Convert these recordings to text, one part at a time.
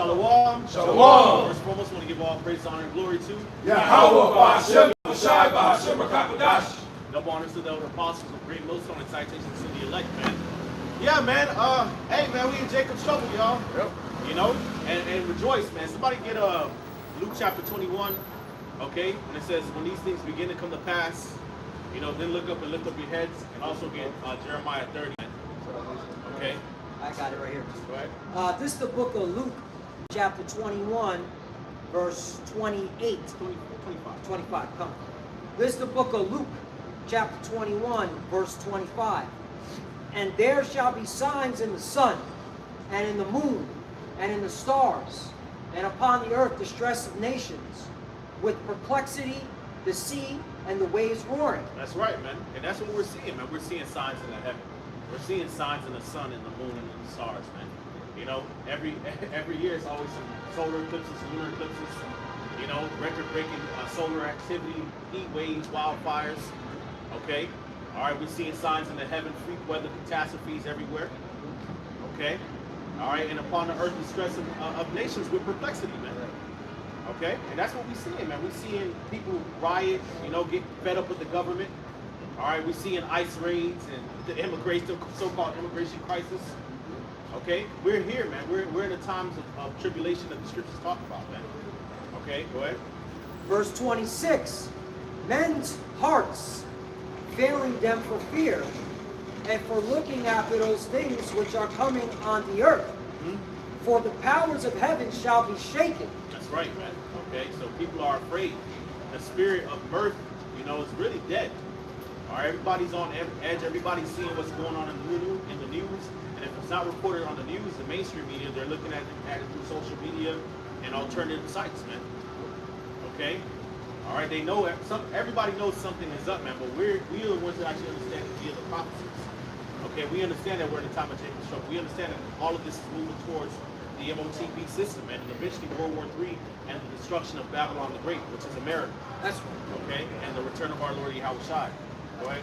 Shalom. Shalom. First and foremost, I want to give all praise, honor, and glory to Yahweh, Ba'ashem, Shai, Ba'ashem, Rakakadash. double honors to the elder apostles of great millstone and citations to the elect, man. Yeah, man. Hey, man, we in Jacob's trouble, y'all. Yep. You know, and rejoice, man. Somebody get Luke chapter 21, okay? And it says, when these things begin to come to pass, you know, then look up and lift up your heads, and also get Jeremiah 30. Okay. I got it right here. Go ahead. This is the book of Luke, chapter 21, verse 28. 25, come. This is the book of Luke, chapter 21, verse 25. And there shall be signs in the sun, and in the moon, and in the stars, and upon the earth distress of nations, with perplexity, the sea, and the waves roaring. That's right, man. And that's what we're seeing, man. We're seeing signs in the heaven. We're seeing signs in the sun, in the moon, and in the stars, man. You know, every year it's always some solar eclipses, lunar eclipses, you know, record-breaking solar activity, heat waves, wildfires, okay? All right, we're seeing signs in the heaven, freak weather catastrophes everywhere, okay? All right, and upon the earth, the stress of nations with perplexity, man. Okay, and that's what we're seeing, man. We're seeing people riot, you know, get fed up with the government. All right, we're seeing ICE raids and the immigration, so-called immigration crisis. Okay, we're here, man. We're in the times of tribulation that the scriptures talk about, man. Okay, go ahead. Verse 26, men's hearts failing them for fear, and for looking after those things which are coming on the earth. Mm-hmm. For the powers of heaven shall be shaken. That's right, man. Okay, so people are afraid. The spirit of mirth, you know, is really dead. All right, everybody's on edge. Everybody's seeing what's going on in the news. And if it's not reported on the news, the mainstream media, they're looking at it through social media and alternative sites, man. Okay? All right, they know, everybody knows something is up, man, but we are the ones that actually understand the prophecies. Okay, we understand that we're in the time of Jacob's trouble. We understand that all of this is moving towards the MOTB system, and eventually World War III and the destruction of Babylon the Great, which is America. That's right. Okay, and the return of our Lord Yahweh Shai. Go ahead.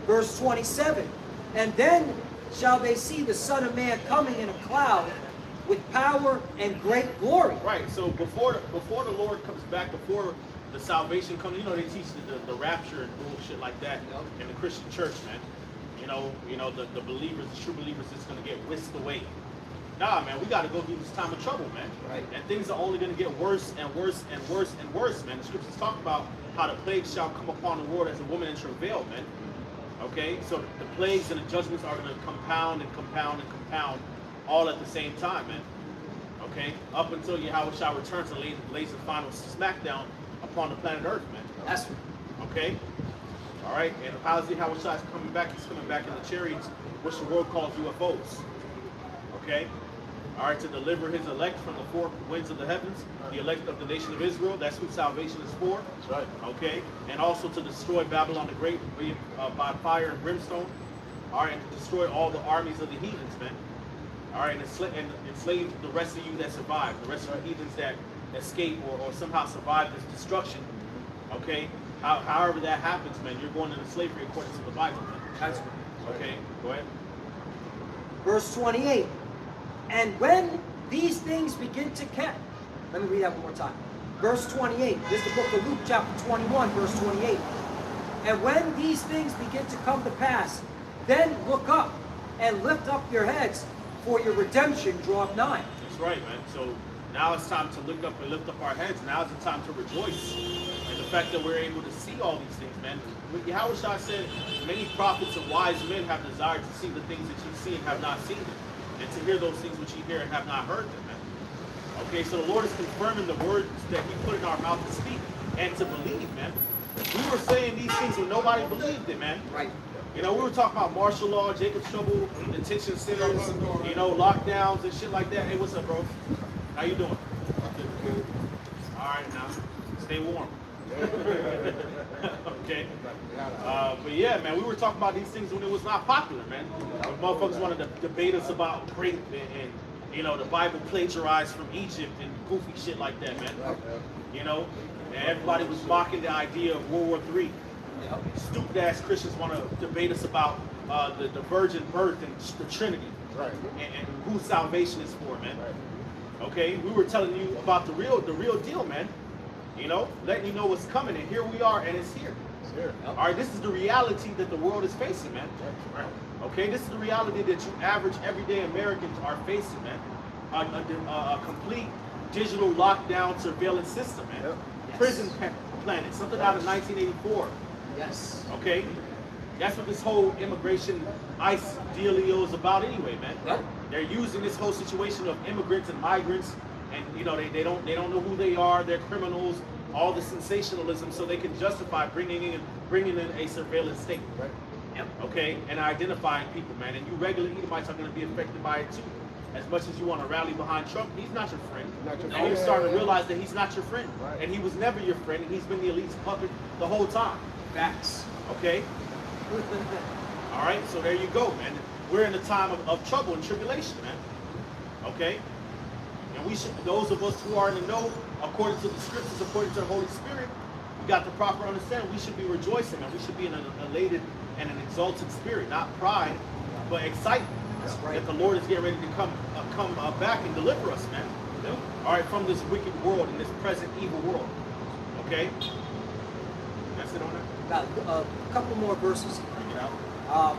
Verse 27, and then shall they see the Son of Man coming in a cloud with power and great glory. Right, so before the Lord comes back, before the salvation comes, you know, they teach the rapture and bullshit like that in the Christian church, man. You know, the believers, the true believers, is going to get whisked away. Nah, man, we got to go through this time of trouble, man. Right. And things are only going to get worse and worse and worse and worse, man. The scriptures talk about how the plagues shall come upon the world as a woman in travail, man. Okay, so the plagues and the judgments are going to compound and compound and compound all at the same time, man. Okay, up until Yahweh shall returns and lays the final smackdown upon the planet Earth, man. That's right. Okay. All right, and how's Yahweh Shai coming back? He's coming back in the chariots, which the world calls UFOs. Okay. All right, to deliver his elect from the four winds of the heavens, the elect of the nation of Israel. That's who salvation is for. That's right. Okay, and also to destroy Babylon the Great by fire and brimstone. All right, and to destroy all the armies of the heathens, man. All right, and enslave the rest of you that survive, the rest of the heathens that escape or somehow survive this destruction. Okay, however that happens, man, you're going into slavery according to the Bible, man. That's right. Okay, go ahead. Verse 28, and when these things begin to catch, let me read that one more time. Verse 28, this is the book of Luke chapter 21, verse 28. And when these things begin to come to pass, then look up and lift up your heads, for your redemption draweth nigh. That's right, man. So now it's time to look up and lift up our heads. Now is the time to rejoice in the fact that we're able to see all these things, man. Yahweh Shai said, many prophets and wise men have desired to see the things that you see and have not seen them, and to hear those things which you hear and have not heard them, man. Okay, so the Lord is confirming the words that he put in our mouth to speak and to believe, man. We were saying these things when nobody believed it, man. Right. You know, we were talking about martial law, Jacob's trouble, detention centers, you know, lockdowns and shit like that. Hey, what's up, bro? How you doing? All right, now, stay warm. Okay. But yeah, man, we were talking about these things when it was not popular, man. When motherfuckers wanted to debate us about grape and you know, the Bible plagiarized from Egypt and goofy shit like that, man. You know, and everybody was mocking the idea of World War III. Stupid ass Christians want to debate us about the virgin birth and the Trinity, Right. and who salvation is for, man. Right. Okay, we were telling you about the real deal, man. You know, letting you know what's coming, and here we are, and it's here. It's here. All right, this is the reality that the world is facing, man. Right. Okay, this is the reality that you average everyday Americans are facing, man. A complete digital lockdown surveillance system, man. Yep. Yes. Prison planet, something out of 1984. Yes. Okay, that's what this whole immigration ICE dealio is about, anyway, man. Yep. They're using this whole situation of immigrants and migrants, and you know they don't know who they are. They're criminals. All the sensationalism, so they can justify bringing in a surveillance state. Right. Yep. Okay, and identifying people, man. And you regular Edomites are going to be affected by it too. As much as you want to rally behind Trump, he's not your friend. Not your And friend. you're starting to realize that he's not your friend. Right. And he was never your friend, and he's been the elite's puppet the whole time. Facts. Okay? All right, so there you go, man. We're in a time of trouble and tribulation, man. Okay? And we should, those of us who are in the know, according to the scriptures, according to the Holy Spirit, we got the proper understanding. We should be rejoicing, and we should be in an elated and an exalted spirit, not pride, but excitement. That's right. That the Lord is getting ready to come back and deliver us, man. All right, from this wicked world and this present evil world. Okay? That's it on that? Got a couple more verses. Bring it out.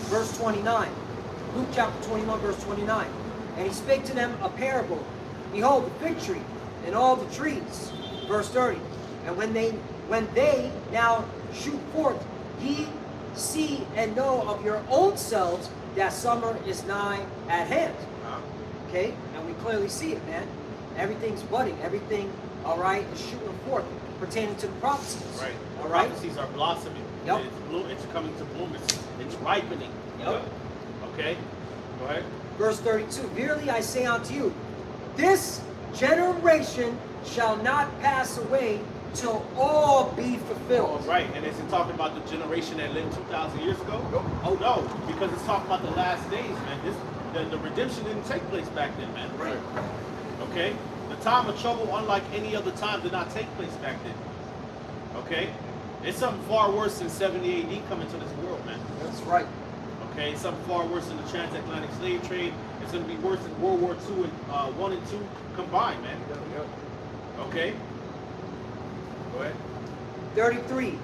Verse 29. Luke chapter 21, verse 29. And he spake to them a parable. Behold, the fig tree and all the trees. Verse 30. And when they now shoot forth, ye see and know of your own selves that summer is nigh at hand. Okay? And we clearly see it, man. Everything's budding. Everything, all right, is shooting forth pertaining to the prophecies. Right. All right? Prophecies are blossoming. Yep. It's coming to bloom. It's ripening. Yep. Okay? Go ahead. Verse 32. Verily I say unto you, this generation shall not pass away till all be fulfilled. Oh, right. And is it talking about the generation that lived 2,000 years ago? Nope. Oh, no. Because it's talking about the last days, man. The redemption didn't take place back then, man. Right. Okay? The time of trouble, unlike any other time, did not take place back then. Okay? It's something far worse than 70 AD coming to this world, man. That's right. Okay? It's something far worse than the transatlantic slave trade. It's going to be worse than World War II and 1 and 2 combined, man. Yep. Okay? Go ahead. 33.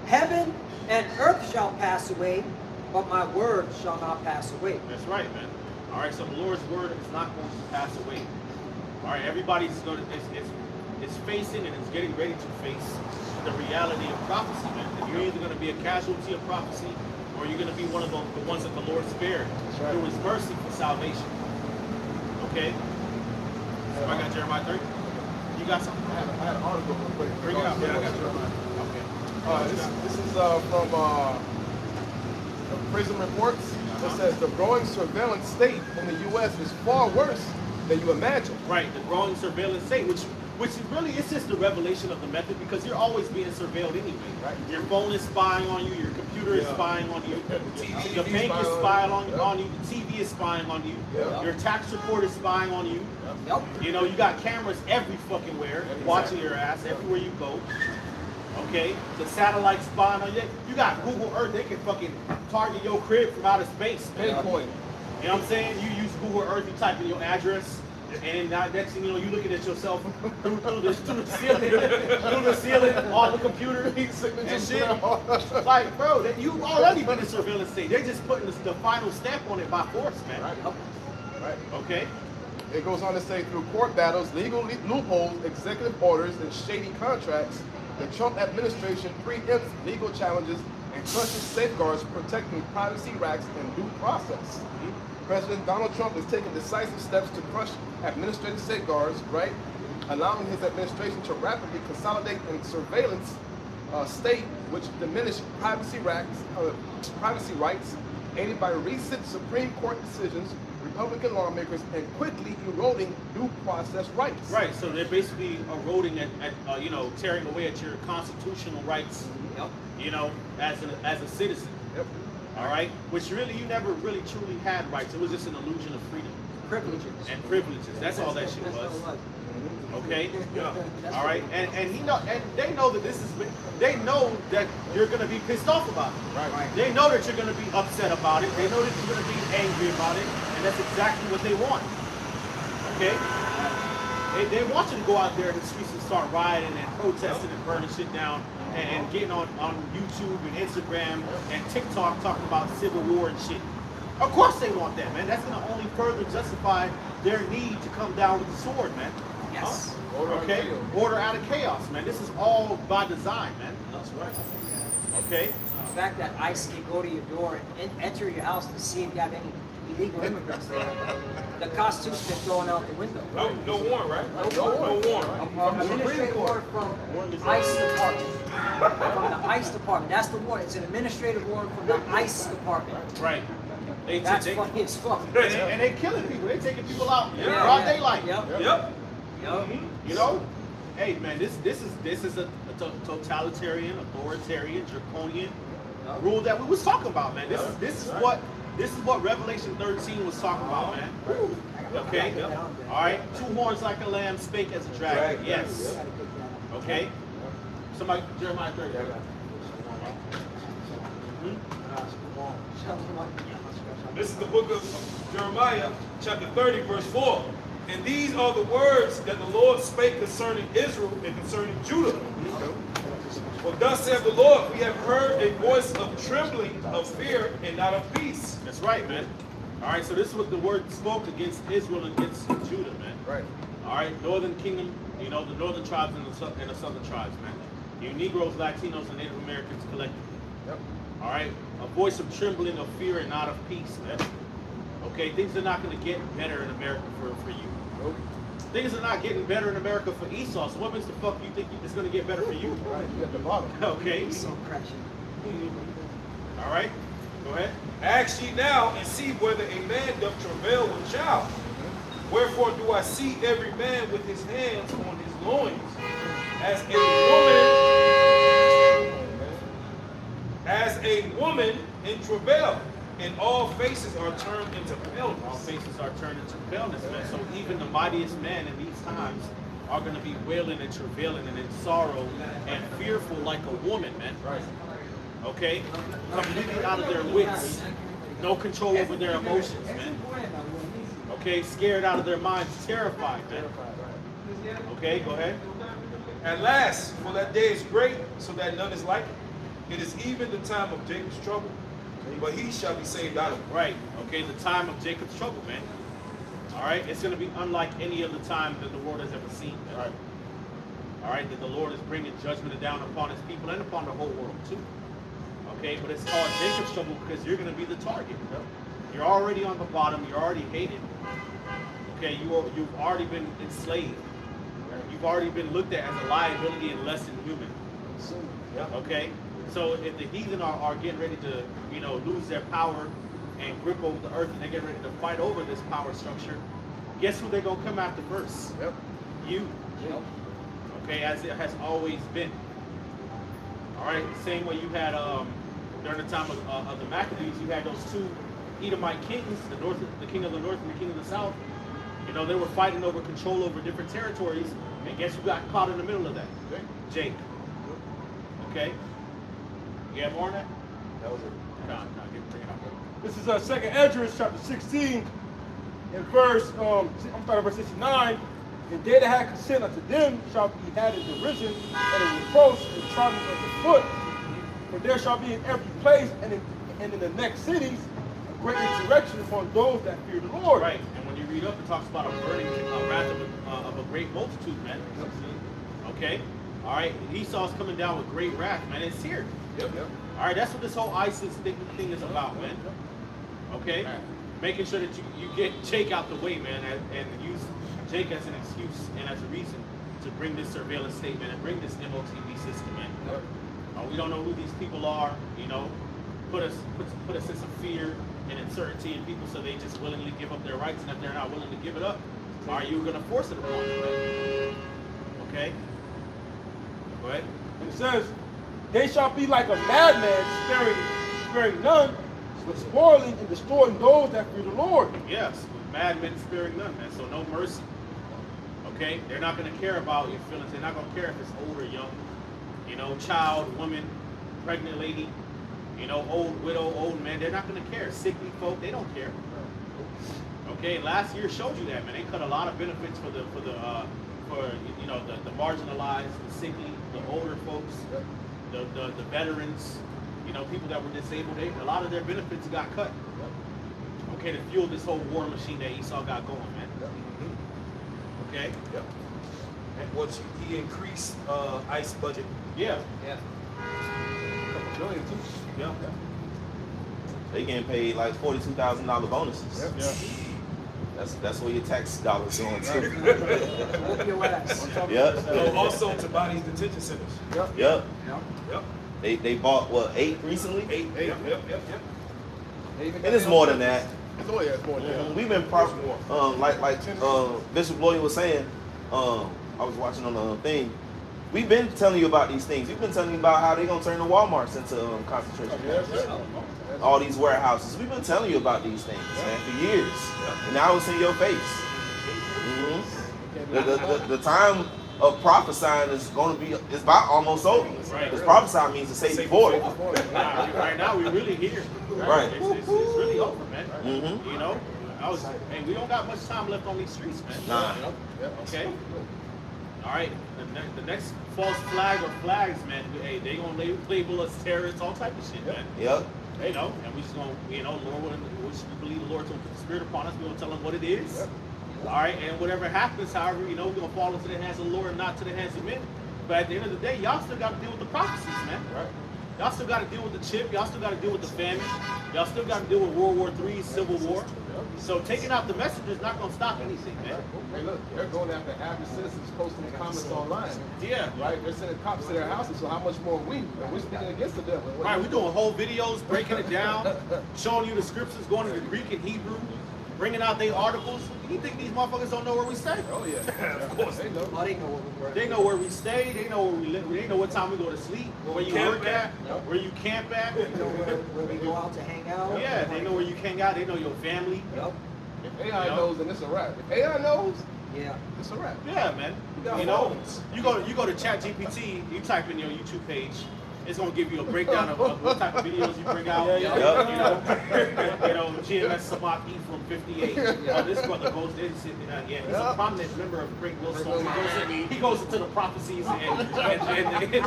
Heaven and earth shall pass away, but my word shall not pass away. That's right, man. All right, so the Lord's word is not going to pass away. All right, everybody's going to is facing and is getting ready to face the reality of prophecy, man. And you're either going to be a casualty of prophecy, or you're going to be one of the ones that the Lord spared right. through His mercy for salvation. Okay. So I got Jeremiah 30. You got something? I had an article real quick. Bring it out. Yeah, I got you. Okay. This is from Prison Reports. It says the growing surveillance state in the U.S. is far worse than you imagine. Right, the growing surveillance state, which really it's just the revelation of the method, because you're always being surveilled anyway. Right. Your phone is spying on you, your computer is Yeah. spying on you, TV your bank is spying on you, the TV is spying on you, Yeah. your tax report is spying on you. Yep. You know, you got cameras every fucking where, watching your ass everywhere you go. Okay, the satellite spying on you. You got Google Earth; they can fucking target your crib from outer space. Man. Pinpoint. You know what I'm saying? You use Google Earth, you type in your address, and then now next thing you know, you looking at yourself through the ceiling, on the computer, and shit. Like, bro, you already been in surveillance state. They're just putting the final stamp on it by force, man. Right. Right. Okay. It goes on to say, through court battles, legal loopholes, executive orders, and shady contracts, the Trump administration preempts legal challenges and crushes safeguards protecting privacy rights and due process. President Donald Trump is taking decisive steps to crush administrative safeguards, right? Allowing his administration to rapidly consolidate in surveillance state, which diminish privacy rights, aided by recent Supreme Court decisions, Republican lawmakers, and quickly eroding due process rights. Right. So they're basically eroding tearing away at your constitutional rights. Yep. You know, as a citizen. Yep. All right. Which really you never really truly had rights. It was just an illusion of freedom Privileges. and privileges. That's all that shit That's what was. it was. Okay. That's All right. And they know that they know that you're gonna be pissed off about it. Right. They know that you're gonna be upset about it. They know that you're gonna be angry about it, and that's exactly what they want. Okay. They want you to go out there in the streets and start rioting and protesting and burning shit down and getting on YouTube and Instagram and TikTok talking about civil war and shit. Of course they want that, man. That's gonna only further justify their need to come down with the sword, man. Yes. Okay? Order out of chaos, man. This is all by design, man. That's right. Okay? The fact that ICE can go to your door and enter your house to see if you have any illegal immigrants there, the Constitution's been thrown out the window. No warrant, right? No warrant. Administrative warrant from ICE department. From the ICE department. That's the warrant. It's an administrative warrant from the ICE department. Right. That's funny as fuck. And they killing people. They taking people out in Yeah, broad yeah. daylight. Yep. You know? Hey, man, this is a totalitarian, authoritarian, draconian rule that we was talking about, man. This is what Revelation 13 was talking about, man. Okay? All right. 2 horns like a lamb, spake as a dragon. Yes. Okay? Somebody, Jeremiah 30. This is the book of Jeremiah, chapter 30, verse 4. And these are the words that the Lord spake concerning Israel and concerning Judah. For thus saith the Lord, we have heard a voice of trembling, of fear, and not of peace. That's right, man. All right, so this is what the word spoke against Israel and against Judah, man. Right. All right, northern kingdom, the northern tribes and the southern tribes, man. You Negroes, Latinos, and Native Americans collectively. Yep. All right, a voice of trembling, of fear, and not of peace, man. Okay, things are not going to get better in America for you. Nope. Things are not getting better in America for Esau. So what makes the fuck you think it's going to get better for you? Right. You at the bottom. Okay. So crashing. All right. Go ahead. Ask ye now and see whether a man doth travail with child. Wherefore do I see every man with his hands on his loins, as a woman in travail, and all faces are turned into All paleness. faces are turned into paleness, man. So even the mightiest man in these times are going to be wailing and travailing and in sorrow and fearful like a woman, man. Right. Okay? Completely out of their wits. No control over their emotions, man. Okay? Scared out of their minds, terrified, man. Okay, go ahead. At last, for that day is great, so that none is like it. It is even the time of Jacob's trouble, but he shall be saved out of it. Right. Okay, the time of Jacob's trouble, man. All right? It's going to be unlike any other time that the world has ever seen, man. Right. All right? That the Lord is bringing judgment down upon his people and upon the whole world, too. Okay? But it's called Jacob's trouble because you're going to be the target. You're already on the bottom. You're already hated. Okay? You've already been enslaved. You've already been looked at as a liability and less than human. Okay? So if the heathen are getting ready to, lose their power and grip over the earth, and they're getting ready to fight over this power structure, guess who they're gonna come after first? Yep. You. Yep. Okay, as it has always been. All right. Same way you had during the time of the Maccabees, you had those 2 Edomite kings, the king of the north and the king of the south. They were fighting over control over different territories, and guess who got caught in the middle of that? Jake. Okay. You have more on that? That was it. Bring it up. This is 2nd Esdras chapter 16, in verse, I'm starting at verse 69. And they that had consent unto them shall be had in derision, and in reproach, and trodden under foot. For there shall be in every place, and in the next cities, a great insurrection upon those that fear the Lord. Right. And when you read up, it talks about a burning wrath of a great multitude, man. Okay. All right. Esau's coming down with great wrath, man. It's here. Yep. All right. That's what this whole ISIS thing is about, man. Okay. Making sure that you get Jake out the way, man, and use Jake as an excuse and as a reason to bring this surveillance statement and bring this MOTV system in. We don't know who these people are, put a sense of fear and uncertainty in people so they just willingly give up their rights, and if they're not willing to give it up, are you going to force it upon them? Right? Okay? Go ahead. And it says, they shall be like a madman, sparing none, but spoiling and destroying those that fear the Lord. Yes, madmen sparing none, man, so no mercy. Okay? They're not going to care about your feelings. They're not going to care if it's old or young. Child, woman, pregnant lady, old widow, old man. They're not going to care. Sickly folk, they don't care. Okay, last year showed you that, man. They cut a lot of benefits for the marginalized, the sickly, the older folks, the veterans, you know, people that were disabled. A lot of their benefits got cut. Okay, to fuel this whole war machine that Esau got going, man. Okay? Yep. And what he increased ICE budget. Yeah. Yeah. Couple billion too. Yeah. They getting paid like $42,000 bonuses. Yeah. That's where your tax dollars going to. Whoop your ass. Yep. Also to bodies detention centers. Yep. Yep. Yep. They bought what, 8 recently? 8. Yep. They even And got it's the- more than that. It's more than that. We've been like Bishop Lloyd was saying. I was watching on the thing. We've been telling you about these things. We've been telling you about how they're gonna turn the Walmarts into concentration camps. All these warehouses. We've been telling you about these things, man, for years. And now it's in your face. The time of prophesying is going to be, it's about almost over. Because prophesying means to say before. Right now, we're really here. Right. It's really over, man. Mhm. You know, hey, we don't got much time left on these streets, man. Nah. Okay. All right. The next false flag or flags, man. Hey, they gonna label us terrorists, all type of shit, man. Yep. You know, and we just gonna, you know, Lord, we believe the Lord's gonna put the Spirit upon us. We gonna tell them what it is. All right, and whatever happens, however, you know, we're gonna fall into the hands of the Lord and not to the hands of men. But at the end of the day, y'all still got to deal with the prophecies, man. Right. Y'all still got to deal with the chip. Y'all still got to deal with the famine. Y'all still got to deal with World War III, Civil War. So taking out the message is not gonna stop anything, man. Hey, look, they're going after average citizens posting comments online. Yeah. Right? They're sending cops to their houses, so how much more we're speaking against the devil. What Right, are we're we doing whole videos, breaking it down, showing you the scriptures, going into Greek and Hebrew, bringing out their articles. You think these motherfuckers don't know where we stay? Oh, yeah. Of course. They know. Oh, they know what we're They know where we stay. They know where we live. They know what time we go to sleep, where you Camp work at, at. where you camp at. They know where we go out to hang out. Yeah, they know where you hang out. They know your family. Yep. If AI knows, then it's a wrap. If AI knows, Yeah. it's a wrap. Yeah, man. got You know, phones. you go to ChatGPT. You type in your YouTube page. It's gonna give you a breakdown of what type of videos you bring out. Yep. You know, GMS Miami from 58. This brother goes there. He's a prominent member of Great Will Stone. He goes into the prophecies and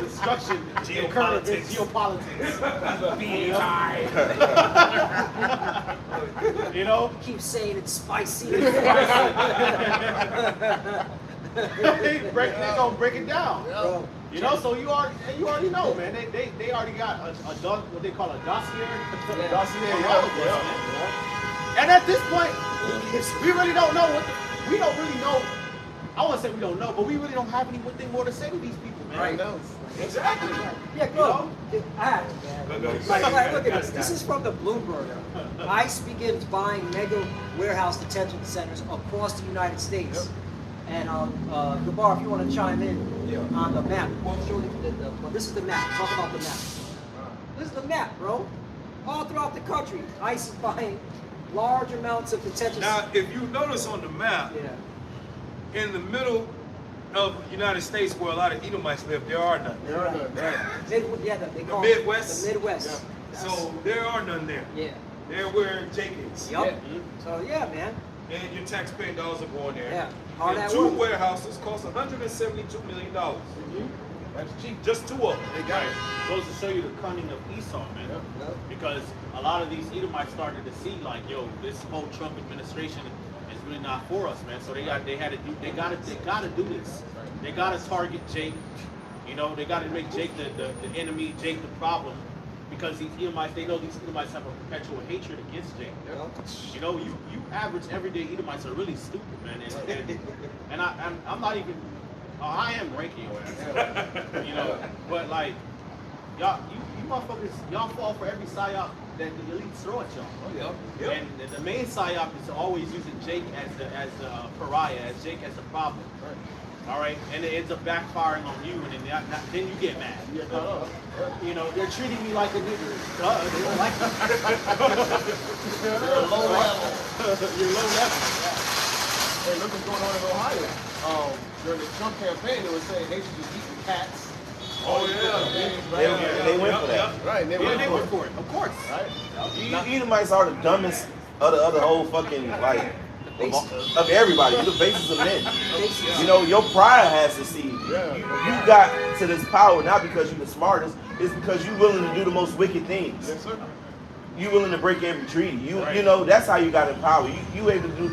destruction, Geopolitics. geopolitics. You know, Keep saying it's spicy. they gonna break it down. Bro, You know, so you already know, man. They already got what they call a dossier. And at this point, we really don't know we don't really know. I won't say we don't know, but we really don't have anything more to say to these people, man. Right. Exactly. yeah, go. Like, look at this. This is from the Bloomberg. ICE begins buying mega warehouse detention centers across the United States. And Gabar, if you want to chime in on the map, well, this is the map. Talk about the map. This is the map, bro. All throughout the country, ICE is buying large amounts of detention. Now, if you notice on the map, Yeah. in the middle of the United States where a lot of Edomites live, there are none. They call it Midwest? The Midwest. So there are none there. Yeah. They're where Jake is. Yup. So yeah, man. And your taxpayer dollars are going there. Yeah. Hard And at 2 work. warehouses cost $172 million. That's cheap. Just 2 of them. They got it. Goes to show you the cunning of Esau, man. Yep. Because a lot of these Edomites started to see like, yo, this whole Trump administration is really not for us, man. So they gotta do this. They gotta target Jake. You know, they gotta make Jake the enemy, Jake the problem. Because these Edomites, they know these Edomites have a perpetual hatred against Jake. You know, you average everyday Edomites are really stupid, man. And I'm not even. I am ranking your ass. You know, but like y'all, you motherfuckers, y'all fall for every psyop that the elites throw at y'all. And the main psyop is always using Jake as the pariah, as Jake as the problem. All right, and it ends up backfiring on you, and then you get mad. You know, they're treating me like a nigger. They don't like me. You're low level. You're low level. Hey, look what's going on in Ohio. During the Trump campaign, they were saying Haitians was eating cats. Oh, yeah. They went for that. Right, they Yeah, they went went for it, of course. Right? Edomites are the dumbest of the other whole fucking, like, of everybody. You're the basis of men. Basis. You know, your pride has to see you. You got to this power not because you're the smartest, it's because you're willing to do the most wicked things. Yes, sir. You willing to break every treaty. Right. You know, that's how you got in power. You able to do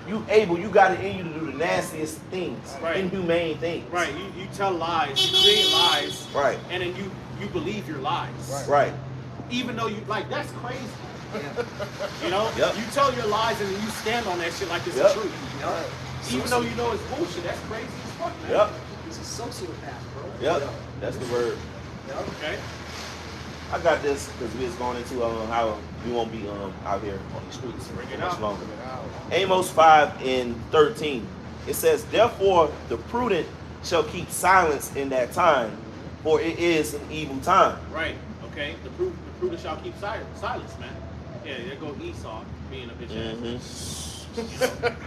you got it in you to do the nastiest things, Right. inhumane things. Right. You tell lies, you create lies, Right. and then you believe your lies. Right. Even though you like that's crazy. You know? Yep. You tell your lies and then you stand on that shit like it's Yep. the truth. Even though you know it's bullshit, that's crazy as fuck, man. Yep. He's a sociopath, bro. Yep. That's the word. Okay. I got this because we was going into how we won't be out here on the streets for Bring it much out. longer. Amos 5:13. It says, "Therefore the prudent shall keep silence in that time, for it is an evil time." Right. Okay. The prudent shall keep silence, man. Yeah, there go Esau being a bitch ass. Mhm.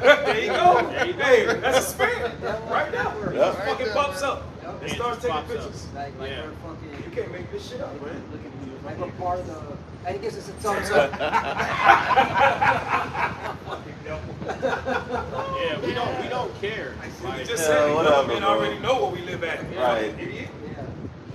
There you go. There you go. Hey, that's a spam. Right now. Yep. It just fucking pops up. Yep. And starts taking Pops up. pictures. Like Yeah. we're fucking. You can't make this shit up, man. Look at you. Like we're part of the. And it gives us a thumbs up. Yeah, we don't care. You Like, just Yeah, said it. whatever, Men bro. already know where we live at. Right. Idiot.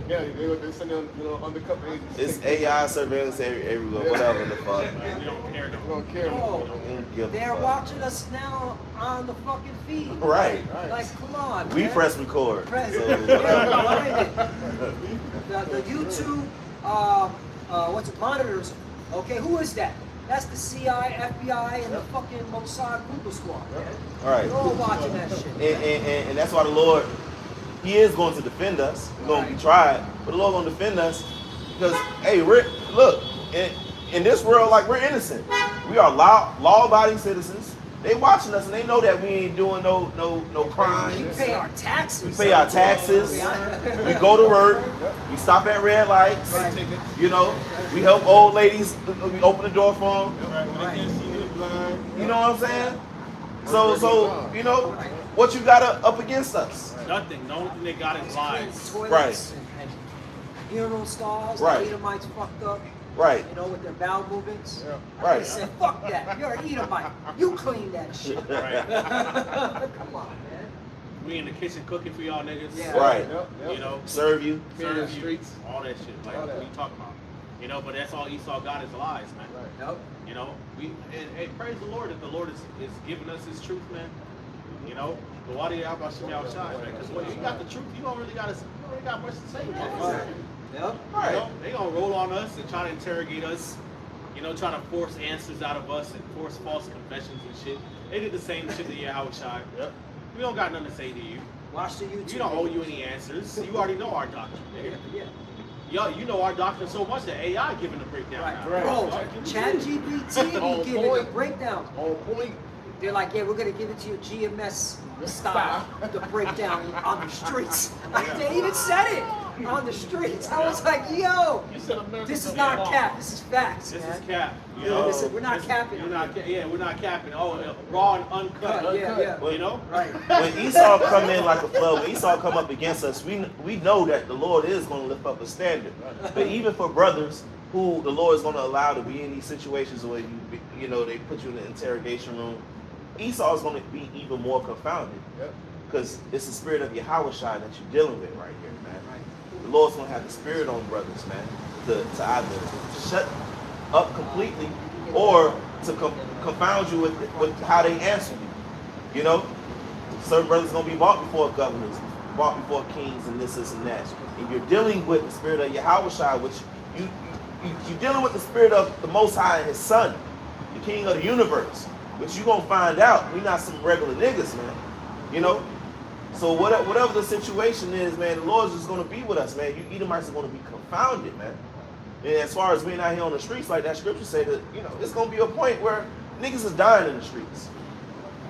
Yeah. Yeah, they send them, undercover agents. It's AI surveillance everywhere, whatever the fuck. we don't care They though. don't care. Oh, We don't give a they're fuck. watching us now on the fucking feed. Right. Like, come on. We man. press record. Press. So, Yeah, whatever. the YouTube, what's it, monitors. Okay, who is that? That's the CI, FBI, and the fucking Mossad Google Squad. All right. They're all watching that shit. And that's why the Lord, He is going to defend us. We're going to be tried, but the Lord going to defend us because, hey, look, in this world, like, we're innocent. We are law-abiding citizens. They watching us and they know that we ain't doing no We crimes. pay our taxes. We pay our taxes. We go to work. We stop at red lights. Right. You know, we help old ladies. We open the door for them. Right. You know what I'm saying? So you know what you got up against us? Nothing. The only thing they got is lies. Toilets Right. and funeral stalls. Right. The Edomites fucked up. Right. You know, with their bowel movements. Right. They said, fuck that. You're an Edomite. You clean that shit. Right. Come on, man. We in the kitchen cooking for y'all niggas. Yeah. Right. You know, Serve you. serve you, streets. all that shit. Like, All what that. you talking about? You know, but that's all Esau got is lies, man. Nope. You know, and hey, praise the Lord that the Lord is giving us His truth, man. You know, but why do you about Shimei outside, man? Because when you got the truth, you don't really got much to say. Right. Yep. You know, they gonna roll on us and try to interrogate us. You know, try to force answers out of us and force false confessions and shit. They did the same shit to Yahushua. Yep. We don't got nothing to say to you. Watch the YouTube. We don't owe you any answers. You already know our doctrine, nigga. Yeah. Yo, you know our doctrine so much that AI giving the breakdown Right. now. Bro, Right. ChatGPT On be giving the point. breakdown. On point. They're like, yeah, we're gonna give it to you GMS style, the breakdown on the streets. They even said it on the streets. I was like, yo, You said America this is don't not belong. cap. This is facts, This man. is cap. You Yeah, know, listen, we're not capping. We're not capping. Oh, raw and uncut. Yeah. You know? Right. When Esau come in like a flood, when Esau come up against us, we know that the Lord is going to lift up a standard. But even for brothers who the Lord is going to allow to be in these situations where you know they put you in the interrogation room, Esau is going to be even more confounded Yep. because it's the spirit of Yahushua that you're dealing with right here, man. The Lord's going to have the spirit on brothers, man, to either shut up completely or to confound you with how they answer you. You know, certain brothers going to be brought before governors, brought before kings, and this and that. And you're dealing with the spirit of Yahushua, which you're dealing with the spirit of the Most High and His Son, the King of the universe. But you're going to find out we're not some regular niggas, man. You know? So whatever the situation is, man, the Lord's just going to be with us, man. You Edomites are going to be confounded, man. And as far as being out here on the streets, like that scripture say, that, you know, it's going to be a point where niggas is dying in the streets.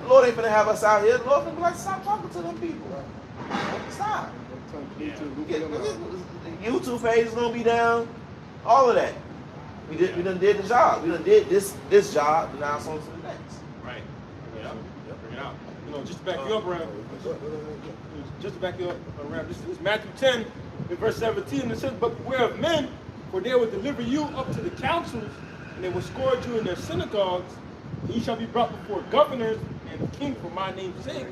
The Lord ain't finna have us out here. The Lord finna be like, stop talking to them people. Stop. YouTube page is going to be down. All of that. We done did the job. We done did this job, and now it's on to the next. Right. Yeah. Bring it out. You know, just to back you up around, this is Matthew 10, in verse 17. It says, "But beware of men, for they will deliver you up to the councils, and they will scourge you in their synagogues. And you shall be brought before governors and the king for my name's sake,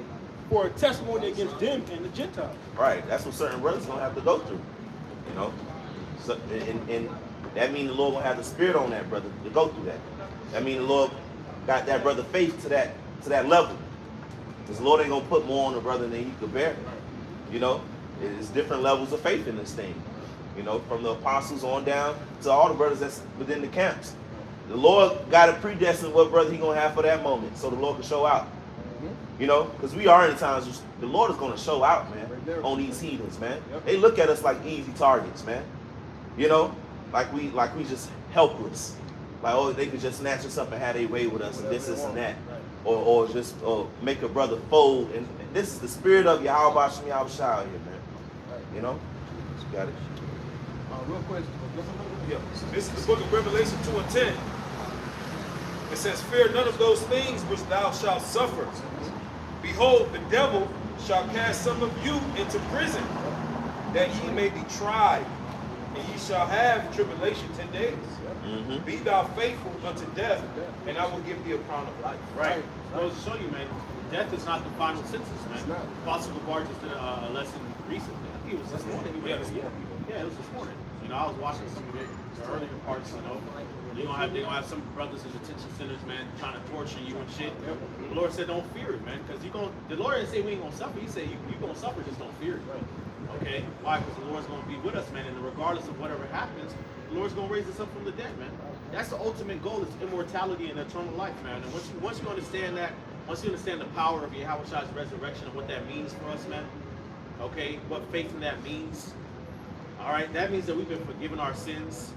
for a testimony against them and the Gentiles. Right. That's what certain brothers gonna have to go through. You know. So, and that means the Lord gonna have the spirit on that brother to go through that. That means the Lord got that brother faith to that level. Because the Lord ain't gonna put more on the brother than he could bear. You know, it's different levels of faith in this thing. You know, from the apostles on down to all the brothers that's within the camps. The Lord got to predestine what brother he gonna have for that moment, so the Lord can show out. You know, because we are in times the Lord is gonna show out, man, on these heathens, man. They look at us like easy targets, man. You know, like we just helpless. Like, oh, they could just snatch us up and have their way with us, and this and that. Or just make a brother fold. And this is the spirit of Yahweh Shem Yahweh Shai here, man. You know? You got it. Real quick. Yeah. So this is the book of Revelation 2 and 10. It says, fear none of those things which thou shalt suffer. Behold, the devil shall cast some of you into prison, that ye may be tried, and ye shall have tribulation 10 days. Be thou faithful unto death, and I will give thee a crown of life. Right. Goes to show you, man, death is not the final sentence, man. It's not. Apostle Gabar just did a lesson recently. I think it was this morning. Yeah, it was this morning. You know, I was watching some of the earlier parts, you know. They're gonna have some brothers in detention centers, man, trying to torture you and shit. The Lord said, don't fear it, man, because the Lord didn't say we ain't gonna suffer. He said you gonna suffer, just don't fear it. Okay? Why? Because the Lord's gonna be with us, man, and regardless of whatever happens, the Lord's gonna raise us up from the dead, man. That's the ultimate goal, is immortality and eternal life, man. And once you understand that, once you understand the power of Yahweh Shai's resurrection and what that means for us, man, okay, what faith in that means, all right, that means that we've been forgiven our sins.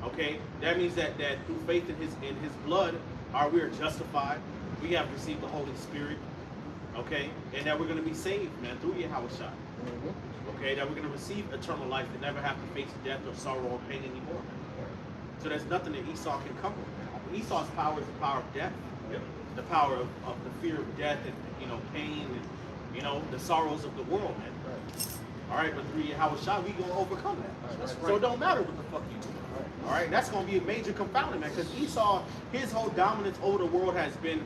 Okay, that means that through faith in his blood, we are justified. We have received the Holy Spirit. Okay, and that we're going to be saved, man, through Yahweh Shai. Okay, that we're going to receive eternal life and never have to face death or sorrow or pain anymore, man. So there's nothing that Esau can cover. Esau's power is the power of death, the power of the fear of death and, you know, pain and, you know, the sorrows of the world, man. All right, but through Yahweh Shai, we gonna overcome that. So it don't matter what the fuck you do. All right, that's gonna be a major confounding, man, because Esau, his whole dominance over the world has been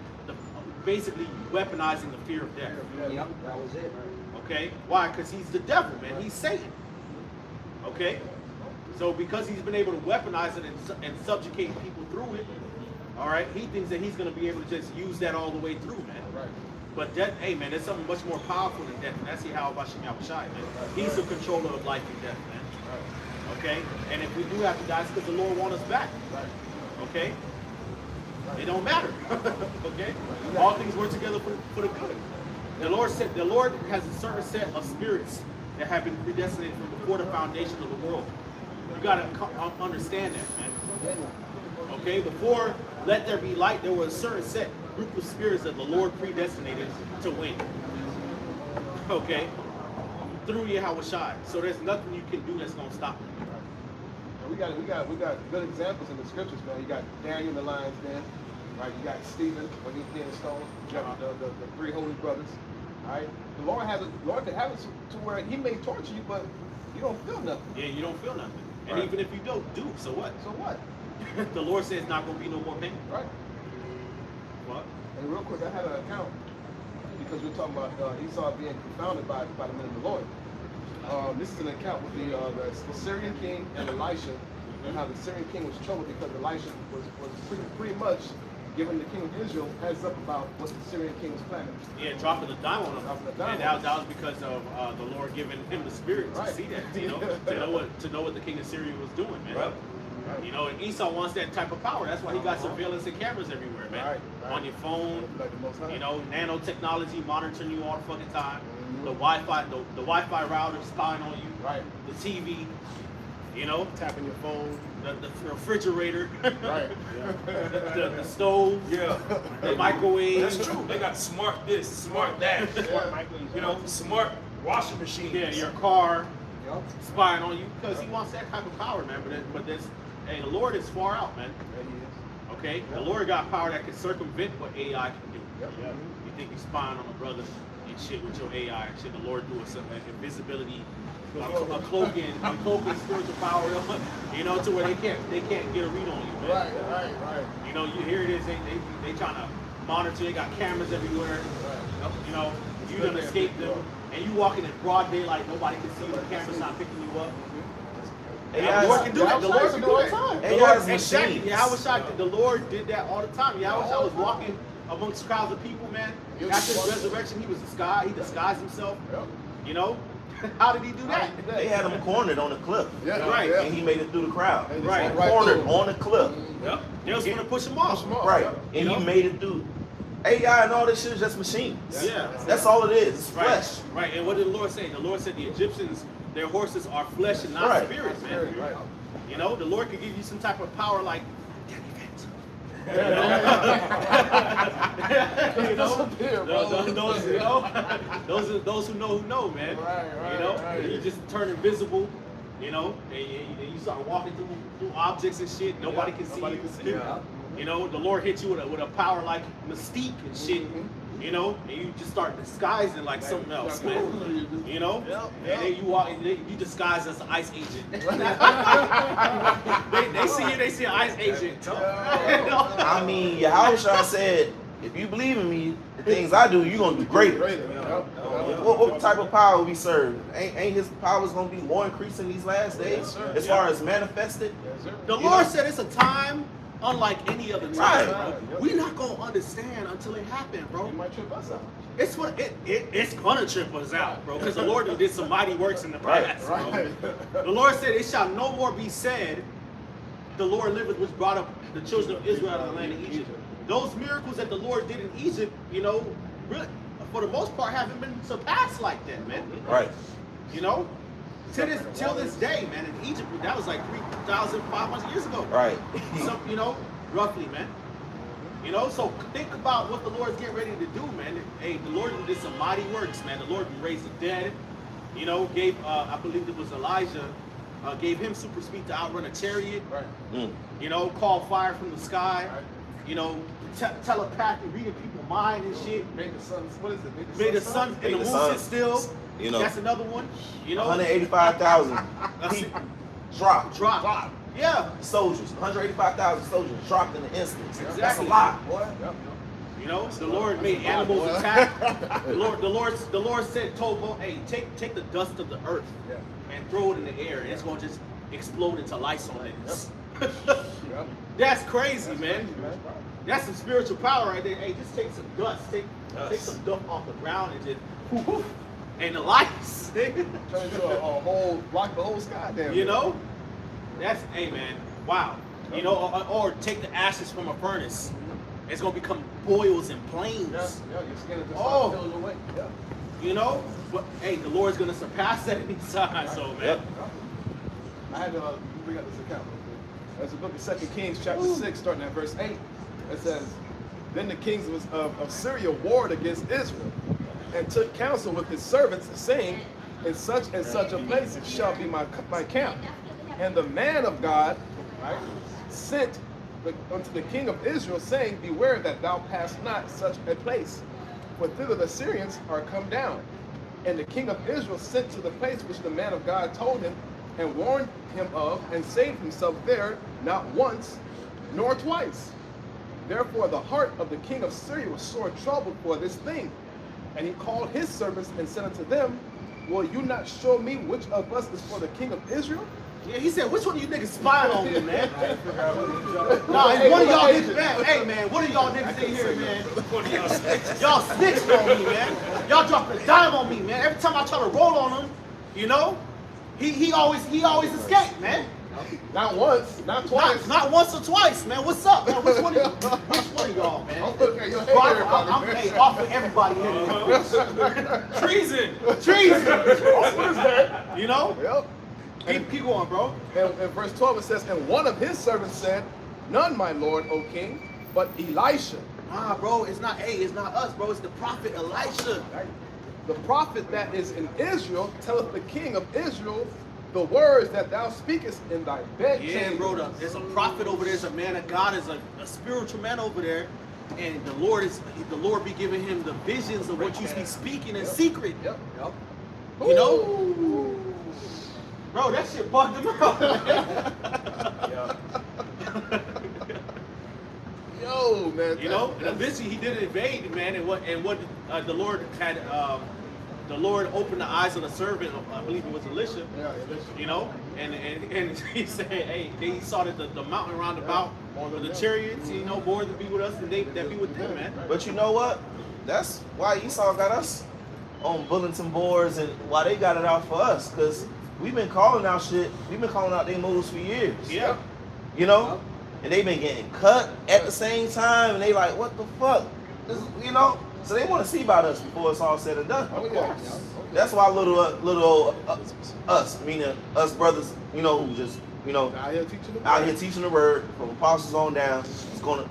basically weaponizing the fear of death. Yep, that was it. Okay, why? Because he's the devil, man. He's Satan. Okay, so because he's been able to weaponize it and subjugate people through it, all right, he thinks that he's gonna be able to just use that all the way through, man. Right. But death, hey man, there's something much more powerful than death, and that's Yahweh Shem Yahweh Shai, man. He's the controller of life and death, man. Okay? And if we do have to die, it's because the Lord wants us back. Okay? It don't matter. Okay? All things work together for the good. The Lord said the Lord has a certain set of spirits that have been predestinated from before the foundation of the world. You gotta understand that, man. Okay? Before let there be light, there was a certain set group of spirits that the Lord predestinated to win. Okay? Through Yahweh Shai. So there's nothing you can do that's gonna stop it. We got good examples in the scriptures, man. You got Daniel in the lion's den, right? You got Stephen when he's being stoned. You got the three holy brothers. All right. The Lord can have it to where He may torture you, but you don't feel nothing. Yeah, you don't feel nothing. And Right. even if you do, so what? So what? The Lord says it's not gonna be no more pain. Right. What? And real quick, I had an account because we're talking about Esau being confounded by the men of the Lord. This is an account with the Syrian king and Elisha, and how the Syrian king was troubled because Elisha was pretty much giving the king of Israel heads up about what the Syrian king was planning. Yeah, dropping the dime on him. Dropping the dime And on that was because of the Lord giving him the spirit to Right. see that, you know, to know what the king of Syria was doing, man. Right. You know, and Esau wants that type of power. That's why he got surveillance and cameras everywhere, man. Right. On your phone, Like the Most High. you know, nanotechnology monitoring you all the fucking time. The Wi-Fi router spying on you. Right. The TV, you know, Tapping your phone. the refrigerator, Right. the stove, the microwave. That's true. They got smart this, smart that. You know, smart washing machines. Yeah, your car Yup. spying on you because he wants that type of power, man. But hey, the Lord is far out, man. There he is. Okay, the Lord got power that can circumvent what AI can do. Yep. You think you're spying on a brother and shit with your AI and shit? The Lord do some invisibility, a cloaking spiritual power, you know, to where they can't get a read on you, man. Right. You know, here it is. They trying to monitor, they got cameras everywhere. You know, you done escaped them, and you walking in broad daylight, nobody can see you, the camera's not picking you up. The Lord can do that. The Lord can do it all the time. Exactly. Yahweh, the Lord did that all the time. Yahweh was walking amongst crowds of people, man. After his resurrection, he disguised himself. You know? How did he do that? They had him cornered on a cliff. Yeah, right. And he made it through the crowd. Right. Cornered on a cliff. Yep. They was going to push him off. Right. And he made it through. AI and all this shit is just machines. Yeah. That's all it is. It's Right. flesh. Right. And what did the Lord say? The Lord said the Egyptians, their horses are flesh and not spirit, man. Right. You know, the Lord could give you some type of power like Danny Vance. You know, those who know, man. Right, you know, right. and you just turn invisible. You know, and you start walking through objects and shit. Nobody can see you. You know, the Lord hits you with a power like Mystique and shit. You know, and you just start disguising like something else, man. You know, and then you walk, and you disguise as an ICE agent. they see an ICE agent. I mean, Yahushua said, if you believe in me, the things I do, you're gonna do greater. What type of power we serve? Ain't his powers gonna be more increasing these last days? As far as manifested? The Lord said it's a time unlike any other time, bro. We're not gonna understand until it happened, bro. It might trip us out. It's gonna trip us out, bro, because the Lord did some mighty works in the past, bro. The Lord said, "It shall no more be said, the Lord liveth, which brought up the children of Israel out of the land of Egypt." Those miracles that the Lord did in Egypt, you know, really, for the most part, haven't been surpassed like that, man. Right. You know, till this day, man. In Egypt, that was like 3,500 years ago. Right. So, you know, roughly, man. You know, so think about what the Lord's getting ready to do, man. Hey, the Lord did some mighty works, man. The Lord raised the dead. You know, gave I believe it was Elijah, gave him super speed to outrun a chariot. Right. You know, called fire from the sky. You know, telepathy, reading people's mind and shit. Made the sun. What is it? Made the sun and the moon sit still. You know, that's another one. You know, 185,000 people dropped. Yeah. Soldiers, 185,000 soldiers dropped in an instant. Exactly. That's a lot, boy. You know, the Lord made animals attack. The Lord said, told Moses, hey, take the dust of the earth and throw it in the air, and it's gonna just explode into Lysol niggas. That's crazy, man. That's some spiritual power right there. Hey, just take some dust, take some dust off the ground and just whoof, and the lights. Turn into a whole, block the whole sky down. You know? That's, hey man, wow. You know, or take the ashes from a furnace. It's gonna become boils and flames. Your skin is just peeling away. You know? But hey, the Lord's gonna surpass that anytime, so man. I had to bring up this account. That's the book of 2 Kings, chapter 6, starting at verse 8. It says, "Then the kings of Syria warred against Israel, and took counsel with his servants, saying, in such and such a place shall be my camp. And the man of God sent unto the king of Israel, saying, beware that thou pass not such a place, for thither the Syrians are come down. And the king of Israel sent to the place which the man of God told him, and warned him of, and saved himself there, not once, nor twice. Therefore the heart of the king of Syria was sore troubled for this thing. And he called his servants and said unto them, will you not show me which of us is for the king of Israel? Yeah, he said, which one of you niggas spying on me, man? Nah, hey, one of y'all niggas, man. Hey, man, one of y'all niggas in here, man. Y'all snitched on me, man. Y'all dropped a dime on me, man. Every time I try to roll on him, you know, he always escaped, man. Not once, not twice. Not once or twice, man. What's up, man? Which one of y'all, man? I'm looking at your head, I'm hey, off of everybody here. Treason. What is that? You know? Yep. Keep going, bro. And in verse 12 it says, and one of his servants said, none, my lord, O king, but Elisha. Nah, bro, it's not us, bro. It's the prophet Elisha. The prophet that is in Israel telleth the king of Israel the words that thou speakest in thy bed. Yeah, bro. There's a prophet over there. There's a man of God. There's a spiritual man over there, and the Lord be giving him the visions of what you be speaking in secret. Yep. You know, bro, that shit bugged him out. Yo, man. You know, and eventually he did invade, man. And what the Lord had, the Lord opened the eyes of the servant. I believe it was Elisha. Yeah, Elisha. You know, and he said, hey, he saw that the mountain round about, the chariots, you know, more than be with us than that be with them, man. But you know what? That's why Esau got us on bulletin boards and why they got it out for us. Because we've been calling out shit. We've been calling out their moves for years. Yeah. You know? And they've been getting cut at the same time. And they like, what the fuck? This, you know? So they want to see about us before it's all said and done. Oh, yeah. That's why little old us, meaning us brothers, you know, who just, you know, out here teaching the word from apostles on down, is gonna,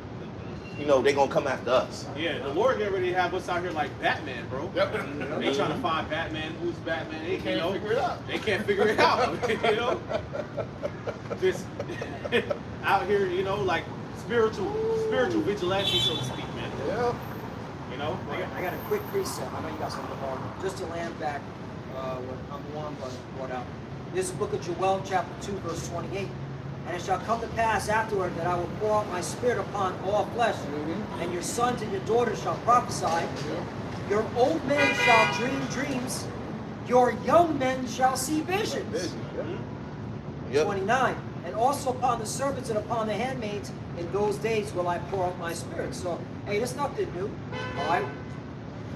you know, they gonna come after us. Yeah, the Lord get ready to have us out here like Batman, bro. Yep. They trying to find Batman, who's Batman. They can't figure it out. They can't figure it out. You know, just out here, you know, like spiritual vigilante, so to speak, man. Yeah. You know, I got a quick precept. I know you got something on. Just to land back what one brought out. This is the book of Joel, chapter 2, verse 28. And it shall come to pass afterward that I will pour out my spirit upon all flesh, and your sons and your daughters shall prophesy. Your old men shall dream dreams. Your young men shall see visions. Yep. 29. And also upon the servants and upon the handmaids in those days will I pour out my spirit. So, hey, that's nothing new. All right.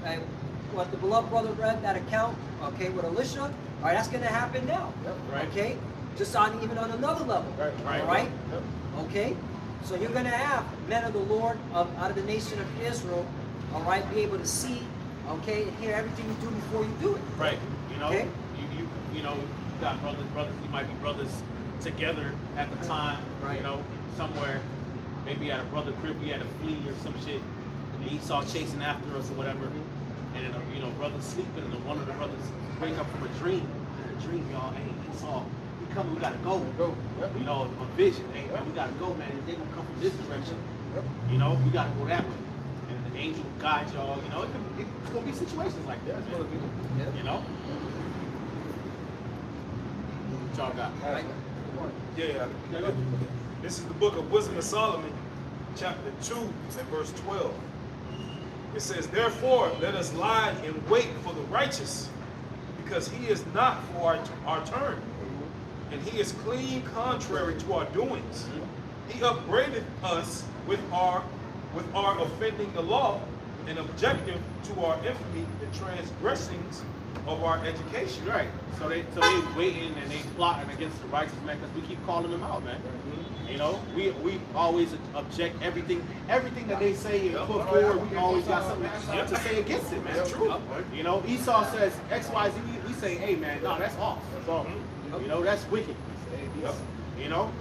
And what the beloved brother read, that account, okay, with Elisha, all right, that's going to happen now. Yep. Right. Okay? Just on even on another level. Right. All right? Yep. Okay? So you're going to have men of the Lord out of the nation of Israel, all right, be able to see, okay, and hear everything you do before you do it. right? You know, Okay. you know, you got brothers. You might be brothers together at the time. Right. You know, somewhere, maybe at a brother crib, we had to flee or some shit. And Esau chasing after us or whatever. And then, you know, brothers sleeping, and then one of the brothers wake up from a dream. And a dream, y'all, hey, Esau, we coming, we gotta go. Go. Yep. You know, a vision. Hey, man, we gotta go, man. They gonna come from this direction. Yep. You know, we gotta go that way. And the angel will guide y'all. You know, it's gonna be situations like Yeah, that. it's man. gonna be. You know? What y'all got? Yeah. This is the book of Wisdom of Solomon, chapter 2 and verse 12. It says, therefore, let us lie in wait for the righteous, because he is not for our turn, and he is clean contrary to our doings. He upbraideth us with our offending the law, and objective to our infamy, the transgressings of our education. Right. So they waiting and they plotting against the righteous man because we keep calling them out, man. You know, we always object everything that they say and put forward. We always got something to say against it, man. That's true. You know, Esau says X, Y, Z. We say, hey, man, no, that's off. That's all. You know, that's wicked. You know,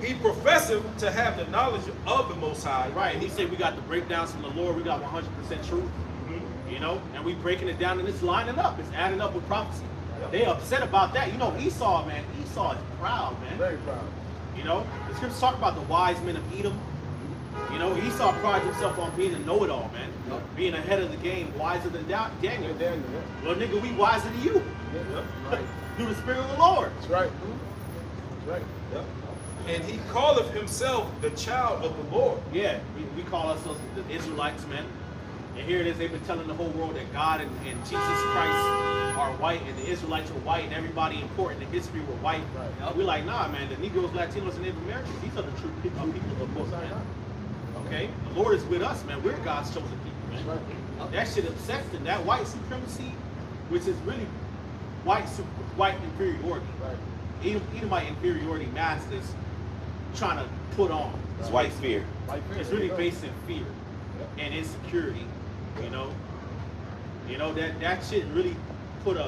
He professeth to have the knowledge of the Most High. right? And he said we got the breakdowns from the Lord. We got 100% truth. You know, and we breaking it down and it's lining up. It's adding up with prophecy. They upset about that. You know, Esau, man. Esau is proud, man. Very proud. You know, the scriptures talk about the wise men of Edom. You know, Esau prides himself on being a know-it-all, man. Being ahead of the game, wiser than Daniel. Daniel, Well, nigga, we wiser than you. Right. Through the Spirit of the Lord. That's right. That's right. And he calleth himself the child of the Lord. Yeah, we call ourselves the Israelites, man. And here it is, they've been telling the whole world that God and Jesus Christ are white and the Israelites are white and everybody important in history were white. Right. We're like, nah, man, the Negroes, Latinos, and Native Americans, these are the true people of the book, man. Okay? The Lord is with us, man. We're God's chosen people, man. Right. That shit upsets them. That white supremacy, which is really white inferiority. Right. Edomite inferiority mask is trying to put on. It's white fear. Like It's really based in fear and insecurity. You know that shit really put a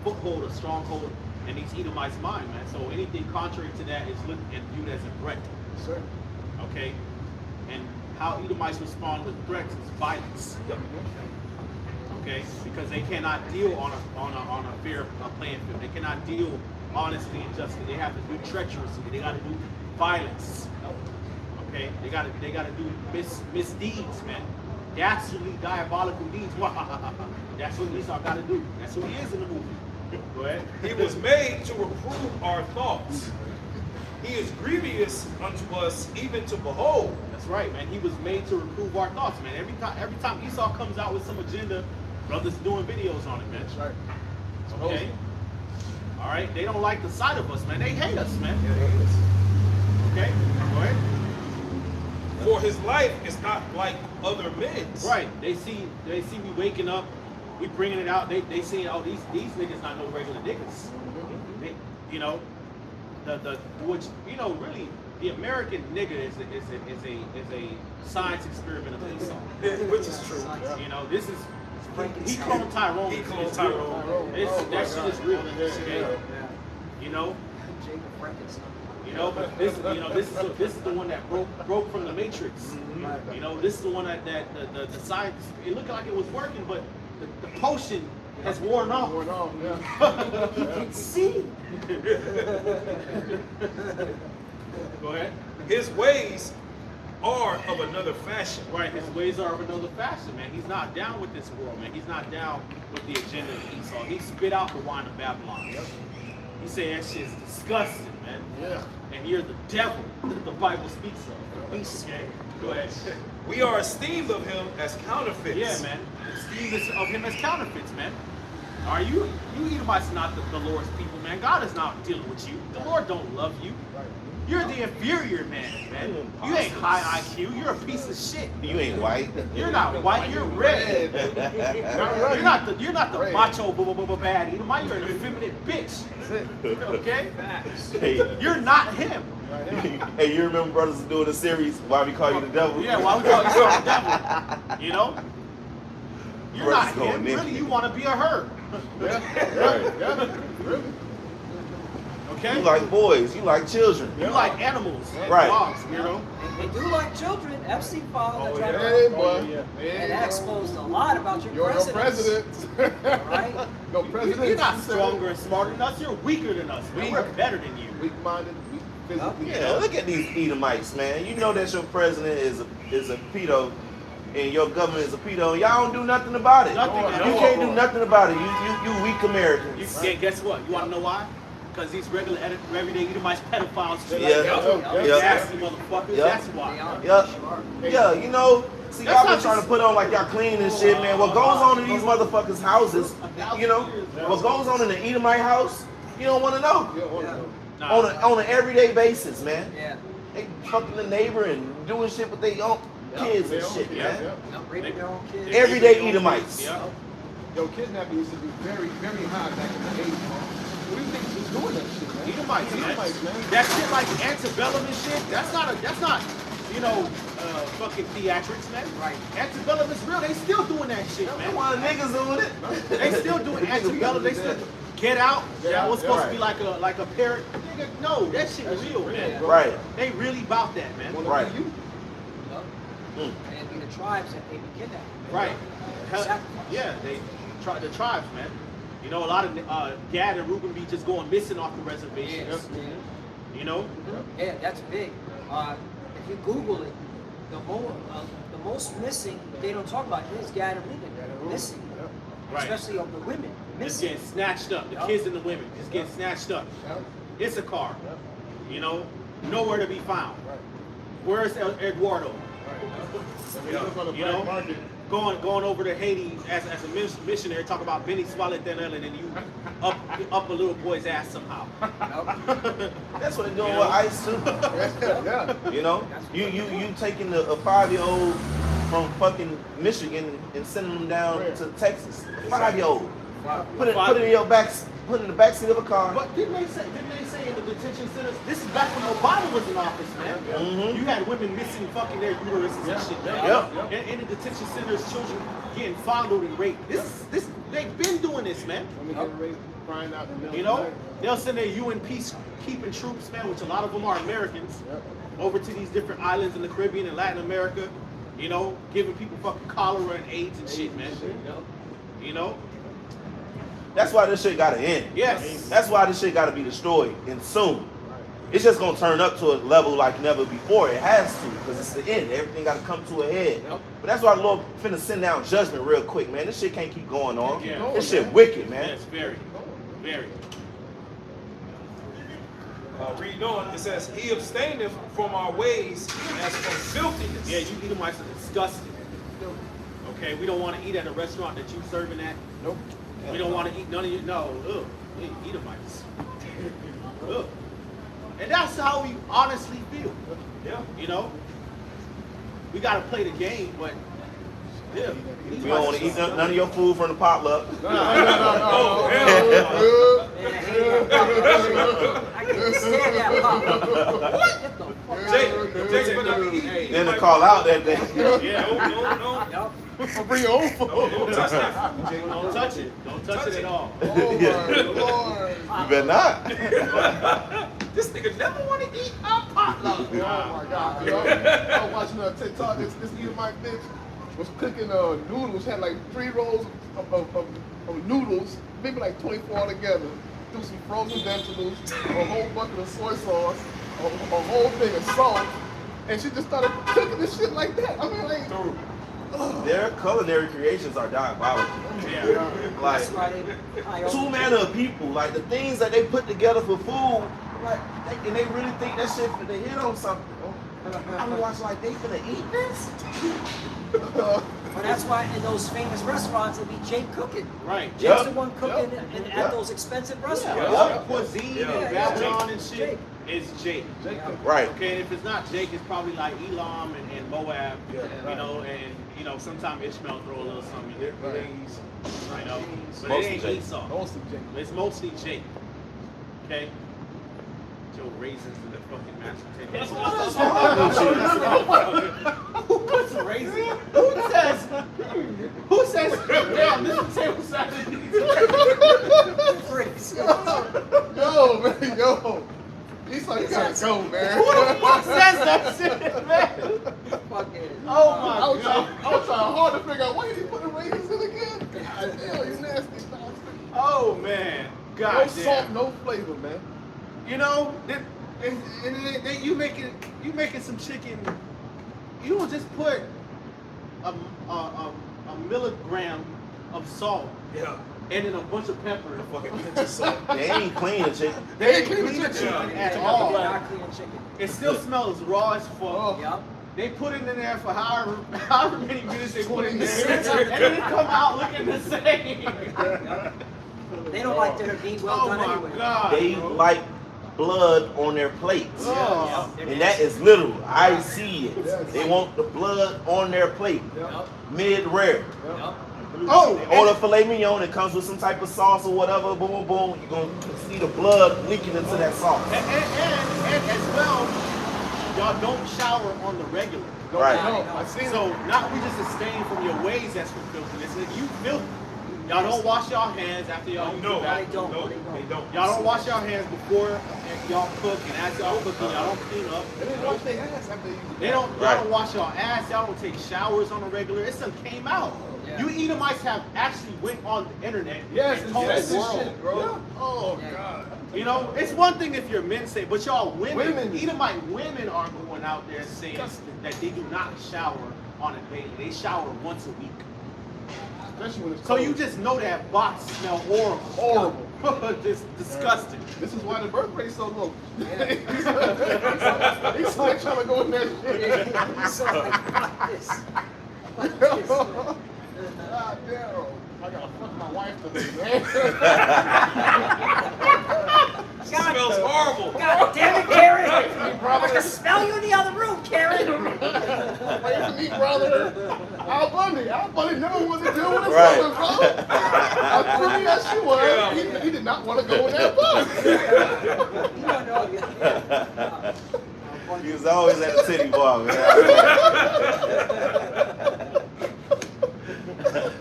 foothold, a stronghold in these Edomites' mind, man. So anything contrary to that is looked and viewed as a threat. Yes, sir. Okay, and how Edomites respond to threats is violence. Okay, because they cannot deal on a fair playing field. They cannot deal honestly and justly. They have to do treacherously. They got to do violence. Okay, they got to do misdeeds, man. Dastardly, diabolical deeds. That's what Esau got to do. That's who he is in the movie. Go ahead. He was made to reprove our thoughts, he is grievous unto us, even to behold. That's right, man. He was made to reprove our thoughts, man. Every time Esau comes out with some agenda, brothers doing videos on it, man. That's right. Okay. All right. They don't like the sight of us, man. They hate us, man. Yeah, they hate us. Okay. Go ahead. For his life is not like other men's. Right. They see me waking up. We bringing it out. They saying, oh, these niggas not no regular niggas. They, you know, which, you know, really the American nigga is a science experiment of Esau. Which is true. You know, this is he cloned Tyrone. He cloned Tyrone. That shit is real. Okay? You know. Jacob Frankenstein. You know, but this is the one that broke from the matrix. You know, this is the one that the science, it looked like it was working, but the potion has worn off. Going on, yeah. You can see. Go ahead. His ways are of another fashion. Right, his ways are of another fashion, man. He's not down with this world, man. He's not down with the agenda of Esau. He spit out the wine of Babylon. He said that shit's disgusting, man. Yeah. And you're the devil that the Bible speaks of. Okay, go ahead. We are esteemed of him as counterfeits. Yeah, man. Esteem of him as counterfeits, man. Are you Edomites not the Lord's people, man? God is not dealing with you. The Lord don't love you. You're the inferior man. You ain't high IQ. You're a piece of shit. You ain't white. You're not white. You're red. You're not the macho bad Edomite. You're an effeminate bitch. Okay? Hey, You're not him. hey, you remember brothers doing a series Why We Call You the Devil? Yeah, why we call you the devil? You know? You're Brothers not him. going Really, in. you want to be a herd. Yeah. Really. Okay? You like boys. You like children. You like animals, Right. dogs, you know? They do like children. Epstein filed that Hey, tried boy. and that exposed a lot about your You're no president. president. Right? No president. You're not stronger and smarter than us. You're weaker than us, man. We're better than you. Weak-minded, weak physically. Yeah, look at these Edomites, man. You know that your president is a pedo, and your government is a pedo, and y'all don't do nothing about it. Nothing at You all. can't do nothing about it. You weak Americans. Guess what? You want to know why? Because these regular, everyday Edomites pedophiles too. Yeah. Nasty motherfuckers. Yeah. That's They why. are. Yeah, yeah, you know, see, That's y'all been not trying to just- put on like y'all clean and shit, man. What goes on in these motherfuckers' houses, you know, what goes on in the Edomite house, you don't want to know. You don't want to know. Nah. On an everyday basis, man. Yeah. They fucking the neighbor and doing shit with their own kids and shit, Yeah. man. No, raping their own kids. Everyday Edomites. Yeah. Yo, kidnapping used to be very, very high back in the 80s, man. What do you think was doing that shit, man? Edomites, man. Edomites, man. That shit like antebellum and shit. That's not, you know, fucking theatrics, man. Right. Antebellum is real. They still doing that shit, That's man. why niggas doing it. They still doing antebellum. They still Get Out. That was supposed to be like a parrot. Nigga, no, that shit real, man. Right. They really about that, man. Right. You. And be the tribes that they be kidnapping. Right. Hell, Sacrifice. yeah, the tribes, man. You know, a lot of Gad and Reuben be just going missing off the reservation. Yes. You know? Yeah, that's big. If you Google it, the most missing they don't talk about is Gad and Reuben missing, Right. especially of the women Just missing. getting snatched up. The Yup. kids and the women just getting snatched up. It's a car. You know, nowhere to be found. Where's Eduardo? You know, on the You black know? market. Going over to Haiti as a missionary, talk about Benny Swallet and then you up a little boy's ass somehow. That's what they're doing You with know? ICE too. Yeah. You know, you taking a 5-year-old from fucking Michigan and sending them down to Texas. 5-year-old. Put it in your back. Put it in the backseat of a car. But didn't they say in the detention centers? This is back when Obama was in office, man. Mhm. You had women missing fucking their uteruses and shit. Man. Yep. And in the detention centers, children getting fondled and raped. This they've been doing this, man. Women getting raped, crying out in the middle You of know, the night. they'll send their UN peacekeeping troops, man, which a lot of them are Americans, over to these different islands in the Caribbean and Latin America. You know, giving people fucking cholera and AIDS and shit, man. You know. That's why this shit gotta end. Yes. That's why this shit gotta be destroyed and soon. It's just gonna turn up to a level like never before. It has to, because it's the end. Everything gotta come to a head. Yep. But that's why the Lord finna send down judgment real quick, man. This shit can't keep going on. Yeah. This shit wicked, man. Yes, very, very. reading on, it says, he abstaineth from our ways as from filthiness. Yeah, you Edomites are disgusting. Okay, we don't want to eat at a restaurant that you serving at. Nope. We don't want to eat none of you. No, ugh, we ain't Edomites. Ugh. And that's how we honestly feel. Yeah. You know, we gotta play the game, but yeah, We don't want to eat none of your food from the potluck. Oh, hell I can't stand that pop. What the fuck? Jake better be eating. Then to call out that day. yeah. No. Yup. Bring your own food. Don't touch that food, Jake. Don't touch it. Don't touch it at all. Oh my Lord. You better not. This nigga never want to eat our potluck. Oh my God. Yo, I was watching a TikTok. This Edomite bitch was cooking noodles. Had like 3 rolls of noodles, maybe like 24 altogether. Threw some frozen vegetables, a whole bucket of soy sauce, a whole thing of salt, and she just started cooking this shit like that. I mean, like, Their culinary creations are diabolical. Yeah. Like, That's why they 2 manner of people, like the things that they put together for food, like, and they really think that shit finna hit on something. I'm watching like, they finna eat this? But that's why in those famous restaurants it'll be Jake cooking. Right. Jake's Yep. the one cooking Yep. at those expensive Yeah. restaurants. All the cuisine Yeah. and Babylon and shit Jake. is Jake. Right. Okay, if it's not Jake, it's probably like Elam and Moab. Yeah. You know, and you know, sometimes Ishmael throw a little something in there. Right. You know, but Mostly it ain't Jake. Esau. Mostly Jake. It's mostly Jake. Okay? Joe raisins in the fucking mashed potatoes. Who puts raisins? Who says, damn, this potato salad needs Yo, man, yo. Esau, you gotta go, man. Who the fuck says that shit, man? Fucking. Oh I my was god. trying hard to figure out why he putting raisins in again. God damn, you nasty bastard. Oh man. No God salt, damn. no flavor, man. You know, you making some chicken. You don't just put a milligram of salt Yeah. and then a bunch of pepper. Fucking pinch of salt. They ain't clean the chicken. They ain't clean the chicken at all. Not clean chicken. It still smells raw as fuck. Oh. Yup. They put it in there for however many minutes they put it in there, and then it come out looking the same. Yup. They don't like their meat well Oh done my anyway. god. They like blood on their plates. Oh. Yep. And that is literal. I see it. They want the blood on their plate. Yup. Mid-rare. Yup. Oh, They order filet mignon, it comes with some type of sauce or whatever, boom, boom, boom. You're going to see the blood leaking into that sauce. and as well, y'all don't shower on the regular. Right. No, I seen So not we just abstain from your ways that's for filthiness. If you filthy, y'all don't wash y'all hands after y'all eat No, your back. They don't. No, They they don't. don't. Y'all don't wash your hands before y'all cook, and as y'all cooking, y'all don't clean up. They didn't wash their ass after you. Y'all Right. don't wash your ass. Y'all don't take showers on a regular. It some came out. Yeah. You Edomites have actually went on the internet Yes, and it's told this the world. shit, bro. Oh Yeah. God. You know, it's one thing if your men say, but y'all women, Women. Edomite women are going out there saying Disgusting. that they do not shower on a daily. They shower once a week. Especially when it's So cold. you just know that box smell horrible. Horrible. Just disgusting. This is why the birth rate's so low. He's like trying to go in that shit. He's so like, fuck this. Fuck this. God damn. I gotta fuck my wife today, man. It smells horrible. God damn it, Karen! I can smell you in the other room, Karen! Wait for me, brother. Al Bundy never wanted to deal with his Right. woman, bro. As pretty as she was, he did not want to go in that bus. You don't know. He was always at the titty bar, man.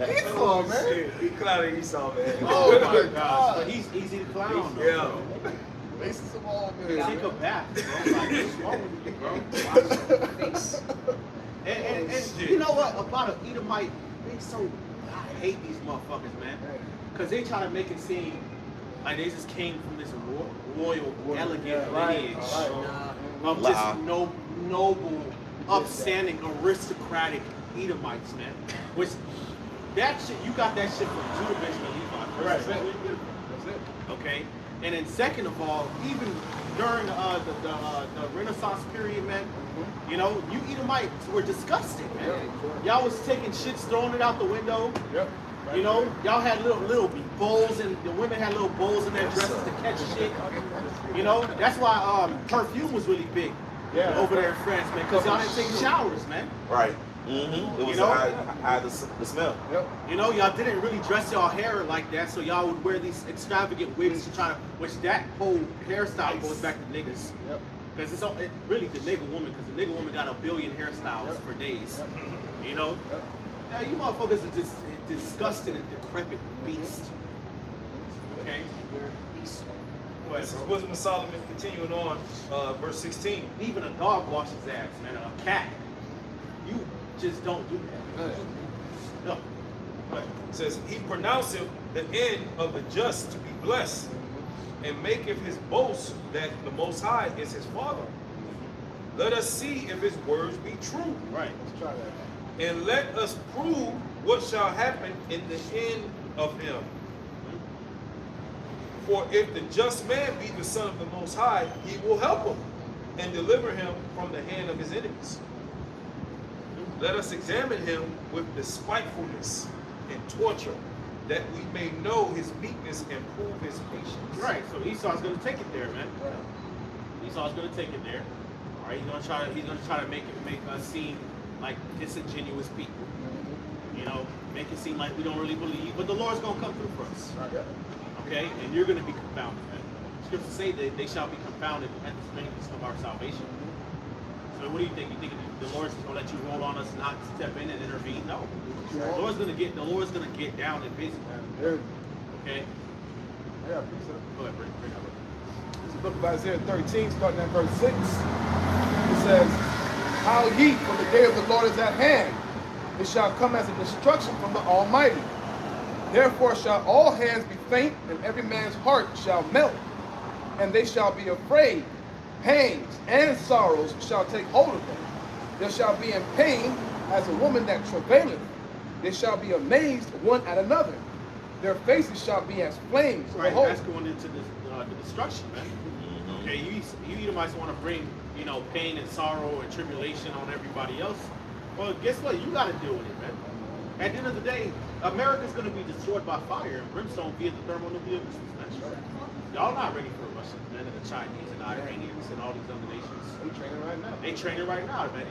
Esau, man. He clouded Esau, man. Oh my But God. he's easy to clown. Though, Yeah. Racist of all men. Take a bath, bro. Like, what's wrong with you, bro? Face. And you know what? About an Edomite, I hate these motherfuckers, man. Because they try to make it seem like they just came from this royal, elegant lineage of just noble, upstanding, aristocratic Edomites, man. Which, that shit, you got that shit from Judah, Benjamin, Levi. Right. That's it. Okay? And then second of all, even during the Renaissance period, man, you know, you Edomites were disgusting, man. Y'all was taking shits, throwing it out the window. Yep. You know, y'all had little bowls, and the women had little bowls in their dresses to catch shit. You know, that's why perfume was really big over there in France, man, because y'all didn't take showers, man. Right. It was You know? high the smell. Yep. You know, y'all didn't really dress y'all hair like that, so y'all would wear these extravagant wigs to try to, which that whole hairstyle goes back to niggas. Yep. Because it's really the nigga woman, because the nigga woman got a billion hairstyles for days. You know? Now, you motherfuckers are just disgusted and decrepit beast. Okay? This is Wisdom of Solomon continuing on, verse 16. Even a dog washes ass, man. A cat. You just don't do that. No. Right. It says, he pronounceth the end of the just to be blessed, and maketh his boast that the Most High is his Father. Let us see if his words be true. Right. Let's try that. And let us prove what shall happen in the end of him. For if the just man be the son of the Most High, he will help him and deliver him from the hand of his enemies. Let us examine him with despitefulness and torture, that we may know his meekness and prove his patience. Right. So Esau's gonna take it there, man. Esau's gonna take it there. All right. He's gonna try to make us seem like disingenuous people. You know, make it seem like we don't really believe, but the Lord's gonna come through for us. Okay, and you're gonna be confounded, man. Scriptures say that they shall be confounded at the strength of our salvation. So what do you think? You think the Lord's just gonna let you roll on us, not step in and intervene? No. The Lord's gonna get down and busy. Okay. Yeah. Go ahead, bring up. This is the book of Isaiah 13, starting at verse 6. It says, how ye, for the day of the Lord is at hand. It shall come as a destruction from the Almighty. Therefore shall all hands be faint, and every man's heart shall melt. And they shall be afraid. Pangs and sorrows shall take hold of them. There shall be in pain as a woman that travaileth. They shall be amazed one at another. Their faces shall be as flames. Right, Behold, that's going into the destruction, man. Okay, you Edomites want to bring, you know, pain and sorrow and tribulation on everybody else. Well, guess what? You got to deal with it, man. At the end of the day, America's going to be destroyed by fire and brimstone via the thermonuclear missiles, man. Y'all not ready for Russians, man, and the Chinese and the Iranians and all these other nations. they training right now. They training right now, man.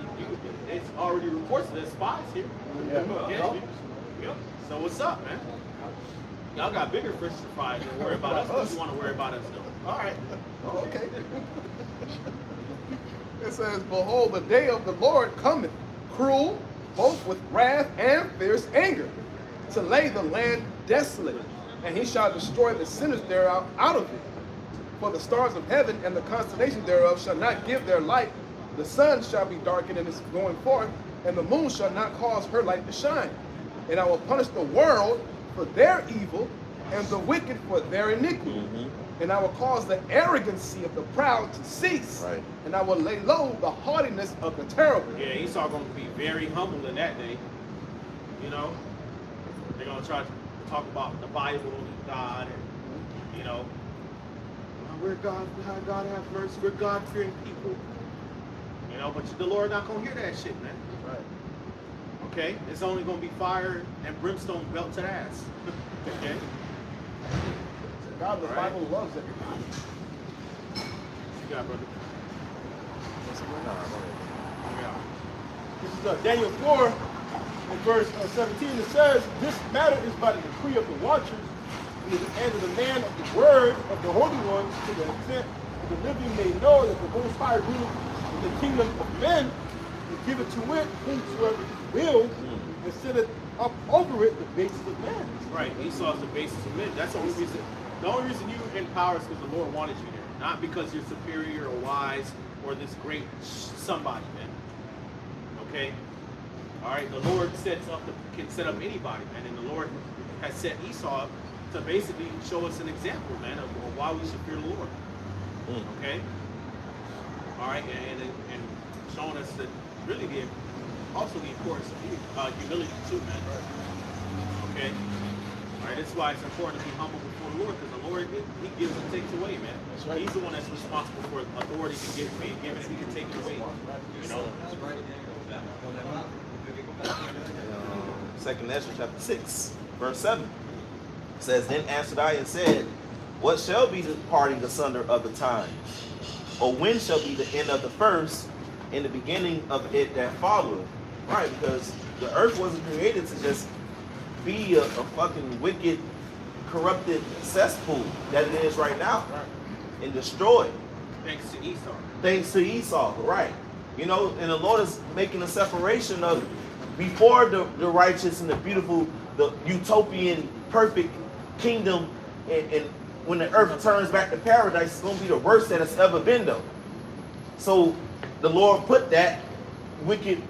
It's already reports there's spies here. Yep. So what's up, man? Y'all got bigger fish to fry than worry about us. You want to worry about us, though. All right. Oh, okay. It says, behold, the day of the Lord cometh, cruel, both with wrath and fierce anger, to lay the land desolate, and he shall destroy the sinners thereof out of it. For the stars of heaven and the constellations thereof shall not give their light. The sun shall be darkened in its going forth, and the moon shall not cause her light to shine. And I will punish the world for their evil, and the wicked for their iniquity. And I will cause the arrogancy of the proud to cease. Right. And I will lay low the haughtiness of the terrible. Yeah, Esau going to be very humble in that day. You know, they're going to try to talk about the Bible and God, and you know, we're God have mercy, we're God-fearing people. You know, but the Lord not going to hear that shit, man. Right. Okay, it's only going to be fire and brimstone belt to the ass. Okay. God, the Right. Bible loves everybody. You got, brother. This is Daniel 4, in verse 17. It says, this matter is by the decree of the watchers, and of the man of the word of the holy ones, to the extent that the living may know that the Most High ruleth in the kingdom of men, and give it to it whomsoever he will, and set it up over it the basis of man. Right, Esau's the basis of men. That's the only reason. The only reason you're in power is because the Lord wanted you there, not because you're superior or wise or this great somebody, man. Okay. All right. The Lord can set up anybody, man, and the Lord has set Esau up to basically show us an example, man, of why we should fear the Lord. Okay. All right, and showing us that really also the importance of humility too, man. Okay. All Right? That's why it's important to be humble before the Lord, because the Lord, he gives and takes away, man. That's right. He's the one that's responsible for authority to give me, given it, he can take it away. You know? Second Ezra chapter 6, verse 7. It says, Then answered I and said, What shall be the parting asunder of the times? Or when shall be the end of the first, and the beginning of it that followeth? Right, because the earth wasn't created to just be a fucking wicked, corrupted cesspool that it is right now, and destroyed. Thanks to Esau. Thanks to Esau, right? You know, and the Lord is making a separation of before the righteous and the beautiful, the utopian, perfect kingdom, and when the earth turns back to paradise, it's going to be the worst that it's ever been, though. So the Lord put that wicked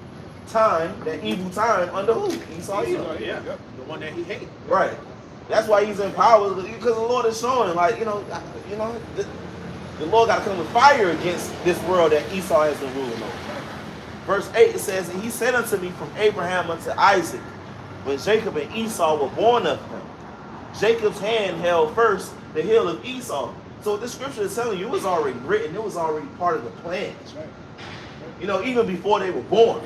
time, that evil time, under who? Esau. Yeah, the one that he hated. Right. That's why he's in power, because the Lord is showing, like, the Lord got to come with fire against this world that Esau has been ruling over. Verse 8, it says, And he said unto me from Abraham unto Isaac, when Jacob and Esau were born of him, Jacob's hand held first the heel of Esau. So what this scripture is telling you, it was already written. It was already part of the plan. Even before they were born.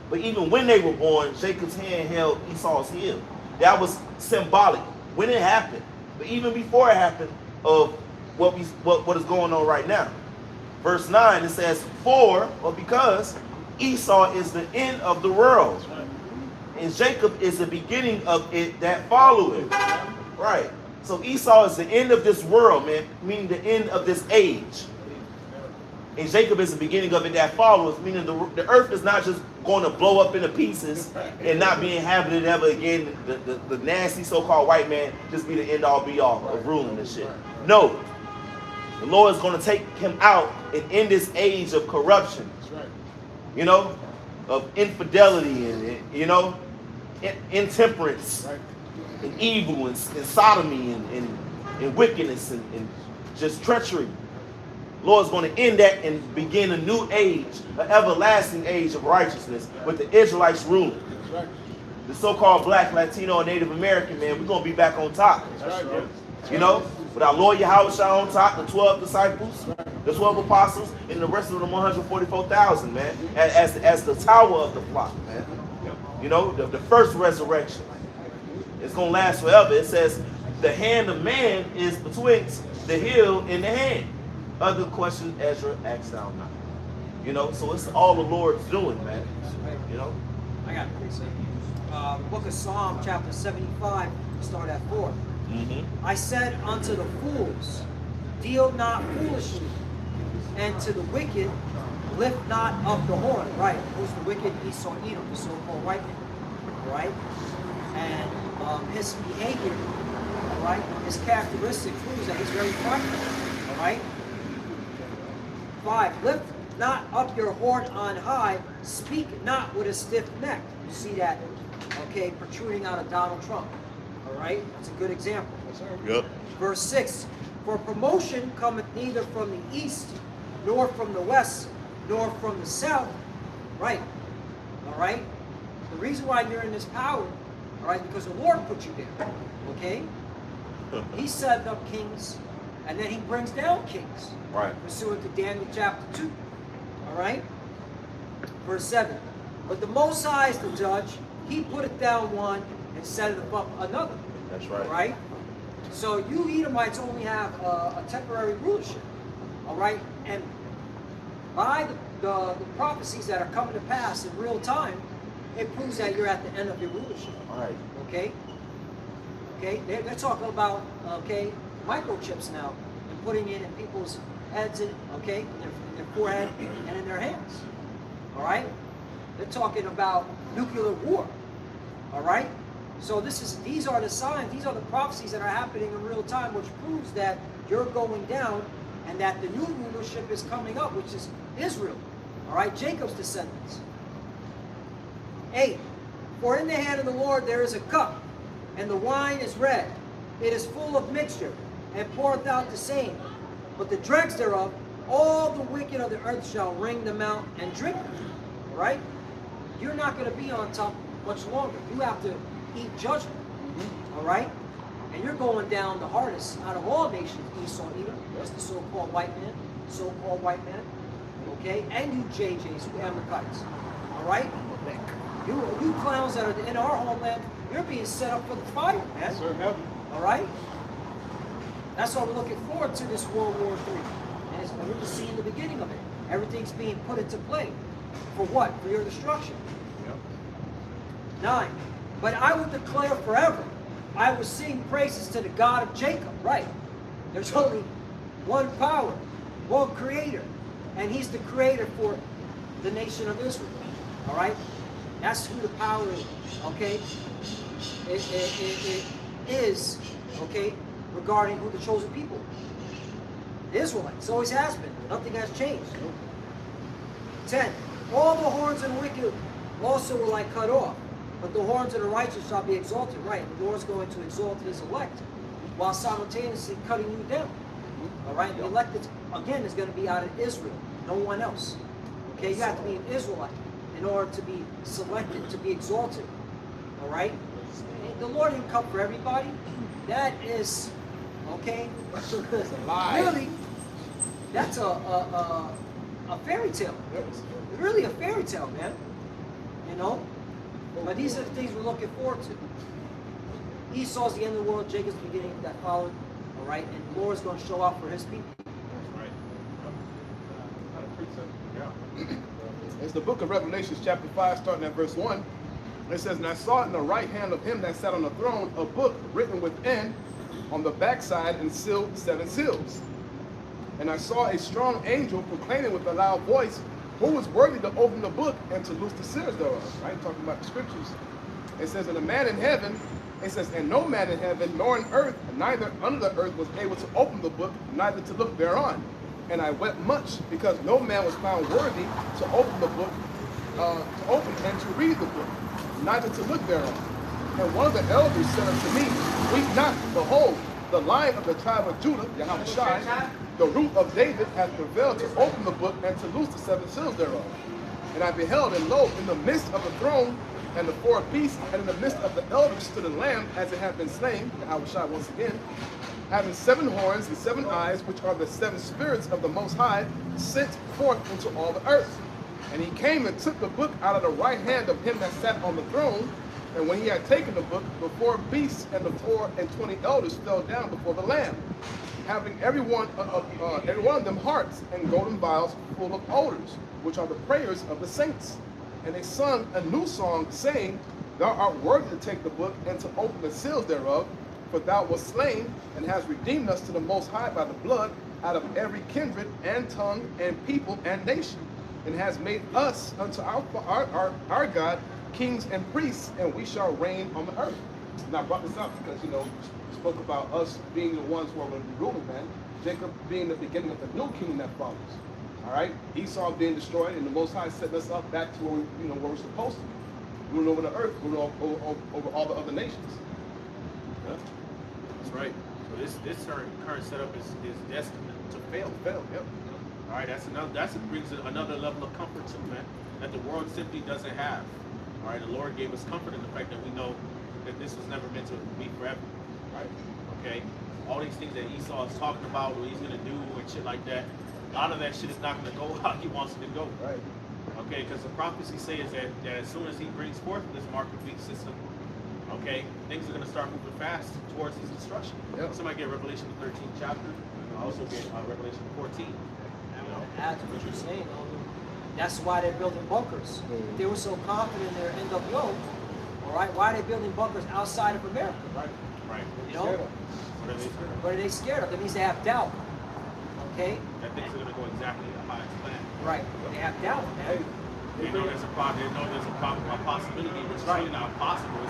But even when they were born, Jacob's hand held Esau's heel. That was symbolic when it happened. But even before it happened, of what is going on right now. Verse 9, it says, For, or because, Esau is the end of the world, and Jacob is the beginning of it that followeth. Right. So Esau is the end of this world, man, meaning the end of this age. And Jacob is the beginning of it that followeth, meaning the earth is not just going to blow up into pieces and not be inhabited ever again. The nasty so-called white man just be the end-all be-all of ruling this shit. No. The Lord is going to take him out and end this age of corruption. Of infidelity and intemperance, and evil and sodomy and wickedness and just treachery. Lord's going to end that and begin a new age, an everlasting age of righteousness with the Israelites ruling. The so-called black, Latino, and Native American, man, we're going to be back on top. With our Lord Yahushua on top, the 12 disciples, the 12 apostles, and the rest of the 144,000, man, as the tower of the flock, man. The first resurrection. It's going to last forever. It says, the hand of man is betwixt the heel and the hand. Other question Ezra asked thou not. So it's all the Lord's doing, man. I got it. Book of Psalm, chapter 75, start at 4. I said unto the fools, deal not foolishly, and to the wicked, lift not up the horn. Right? Who's the wicked? Esau, Edom, the so-called white man. Right? And his behavior, all right, his characteristic proves that he's very prideful. All right? 5. Lift not up your horn on high, speak not with a stiff neck. You see that, okay, protruding out of Donald Trump. All right? That's a good example. Yep. Verse 6. For promotion cometh neither from the east, nor from the west, nor from the south. Right? All right? The reason why you're in this power, all right, because the Lord put you there. Okay? He set up kings, and then he brings down kings. Right. Pursuant to Daniel chapter 2. All right? Verse 7. But the Most High is the judge. He putteth down one and setteth up another. That's right. All right? So you Edomites only have a temporary rulership. All right? And by the prophecies that are coming to pass in real time, it proves that you're at the end of your rulership. All right. Okay? Okay? They're talking about, okay, microchips now and putting it in people's heads, okay, in their forehead and in their hands. All right? They're talking about nuclear war. All right? So these are the signs, these are the prophecies that are happening in real time, which proves that you're going down and that the new rulership is coming up, which is Israel. All right? Jacob's descendants. 8. For in the hand of the Lord there is a cup, and the wine is red. It is full of mixture, and poureth out the same. But the dregs thereof, all the wicked of the earth shall wring them out and drink them. All right? You're not going to be on top much longer. You have to eat judgment. All right? And you're going down the hardest out of all nations, Esau, Edom. That's the so-called white man. So-called white man. Okay? And you JJs, you Amalekites. All right? You clowns that are in our homeland, you're being set up for the fire, man. Sir, heaven. All right? That's why we're looking forward to this World War III. And we're just seeing the beginning of it. Everything's being put into play. For what? For your destruction. Yep. 9. But I will declare forever. I will sing praises to the God of Jacob. Right. There's only one power, one creator. And he's the creator for the nation of Israel. All right? That's who the power is. Okay? It is, okay, regarding who the chosen people are. The Israelites. Always has been. Nothing has changed. 10. All the horns of the wicked also will I cut off, but the horns of the righteous shall be exalted. Right. The Lord's going to exalt his elect while simultaneously cutting you down. All right. The elect, again, is going to be out of Israel. No one else. Okay. You have to be an Israelite in order to be selected, to be exalted. All right. And the Lord didn't come for everybody. That is, okay. That's a lie. Really, that's a fairy tale. Really a fairy tale, man. You know? But these are the things we're looking forward to. Esau's the end of the world, Jacob's the beginning that followed. All right? And the Lord's going to show out for his people. That's right. It's the book of Revelations, chapter 5, starting at verse 1. It says, And I saw in the right hand of him that sat on the throne a book written within, on the backside, and sealed 7 seals. And I saw a strong angel proclaiming with a loud voice, Who was worthy to open the book and to loose the seals thereof? Right? Talking about the scriptures. It says, And a man in heaven, it says, And no man in heaven, nor in earth, neither under the earth, was able to open the book, neither to look thereon. And I wept much, because no man was found worthy to open the book, to open and to read the book, neither to look thereon. And one of the elders said unto me, Weep not, behold, the Lion of the tribe of Judah, Yahushua, the root of David, hath prevailed to open the book and to loose the 7 seals thereof. And I beheld, and lo, in the midst of the throne and the 4 beasts, and in the midst of the elders stood a lamb, as it had been slain, Yahushua once again, having 7 horns and 7 eyes, which are the 7 spirits of the Most High, sent forth into all the earth. And he came and took the book out of the right hand of him that sat on the throne. And when he had taken the book, the 4 beasts and the 24 elders fell down before the Lamb, having every one of them harps and golden vials full of odors, which are the prayers of the saints. And they sung a new song, saying, Thou art worthy to take the book and to open the seals thereof, for thou wast slain, and hast redeemed us to the Most High by the blood, out of every kindred and tongue and people and nation, and has made us unto our God kings and priests, and we shall reign on the earth. And I brought this up because, you know, we spoke about us being the ones who are going to be ruling, man. Jacob being the beginning of the new kingdom that follows. All right? Esau being destroyed, and the Most High setting us up back to where we, you know, where we're supposed to be. Ruling over the earth, ruling over all the other nations. Yeah. That's right. So this current setup is destined to fail. Yep. All right, that brings another level of comfort too, man, that the world simply doesn't have. All right, the Lord gave us comfort in the fact that we know that this was never meant to be forever. Right? Okay? All these things that Esau is talking about, what he's going to do and shit like that, a lot of that shit is not going to go how he wants it to go. Right. Okay? Because the prophecy says that as soon as he brings forth this market beast system, okay, things are going to start moving fast towards his destruction. Yep. Somebody get Revelation the 13th chapter. Also get Revelation 14. Add to what you're saying, that's why they're building bunkers. If they were so confident in their NWO, all right, why are they building bunkers outside of America? Right. You know? What are they scared of? That means they have doubt. Okay? That things are going to go exactly how it's planned. Right. They have doubt, man. They know there's a possibility, but it's really not possible.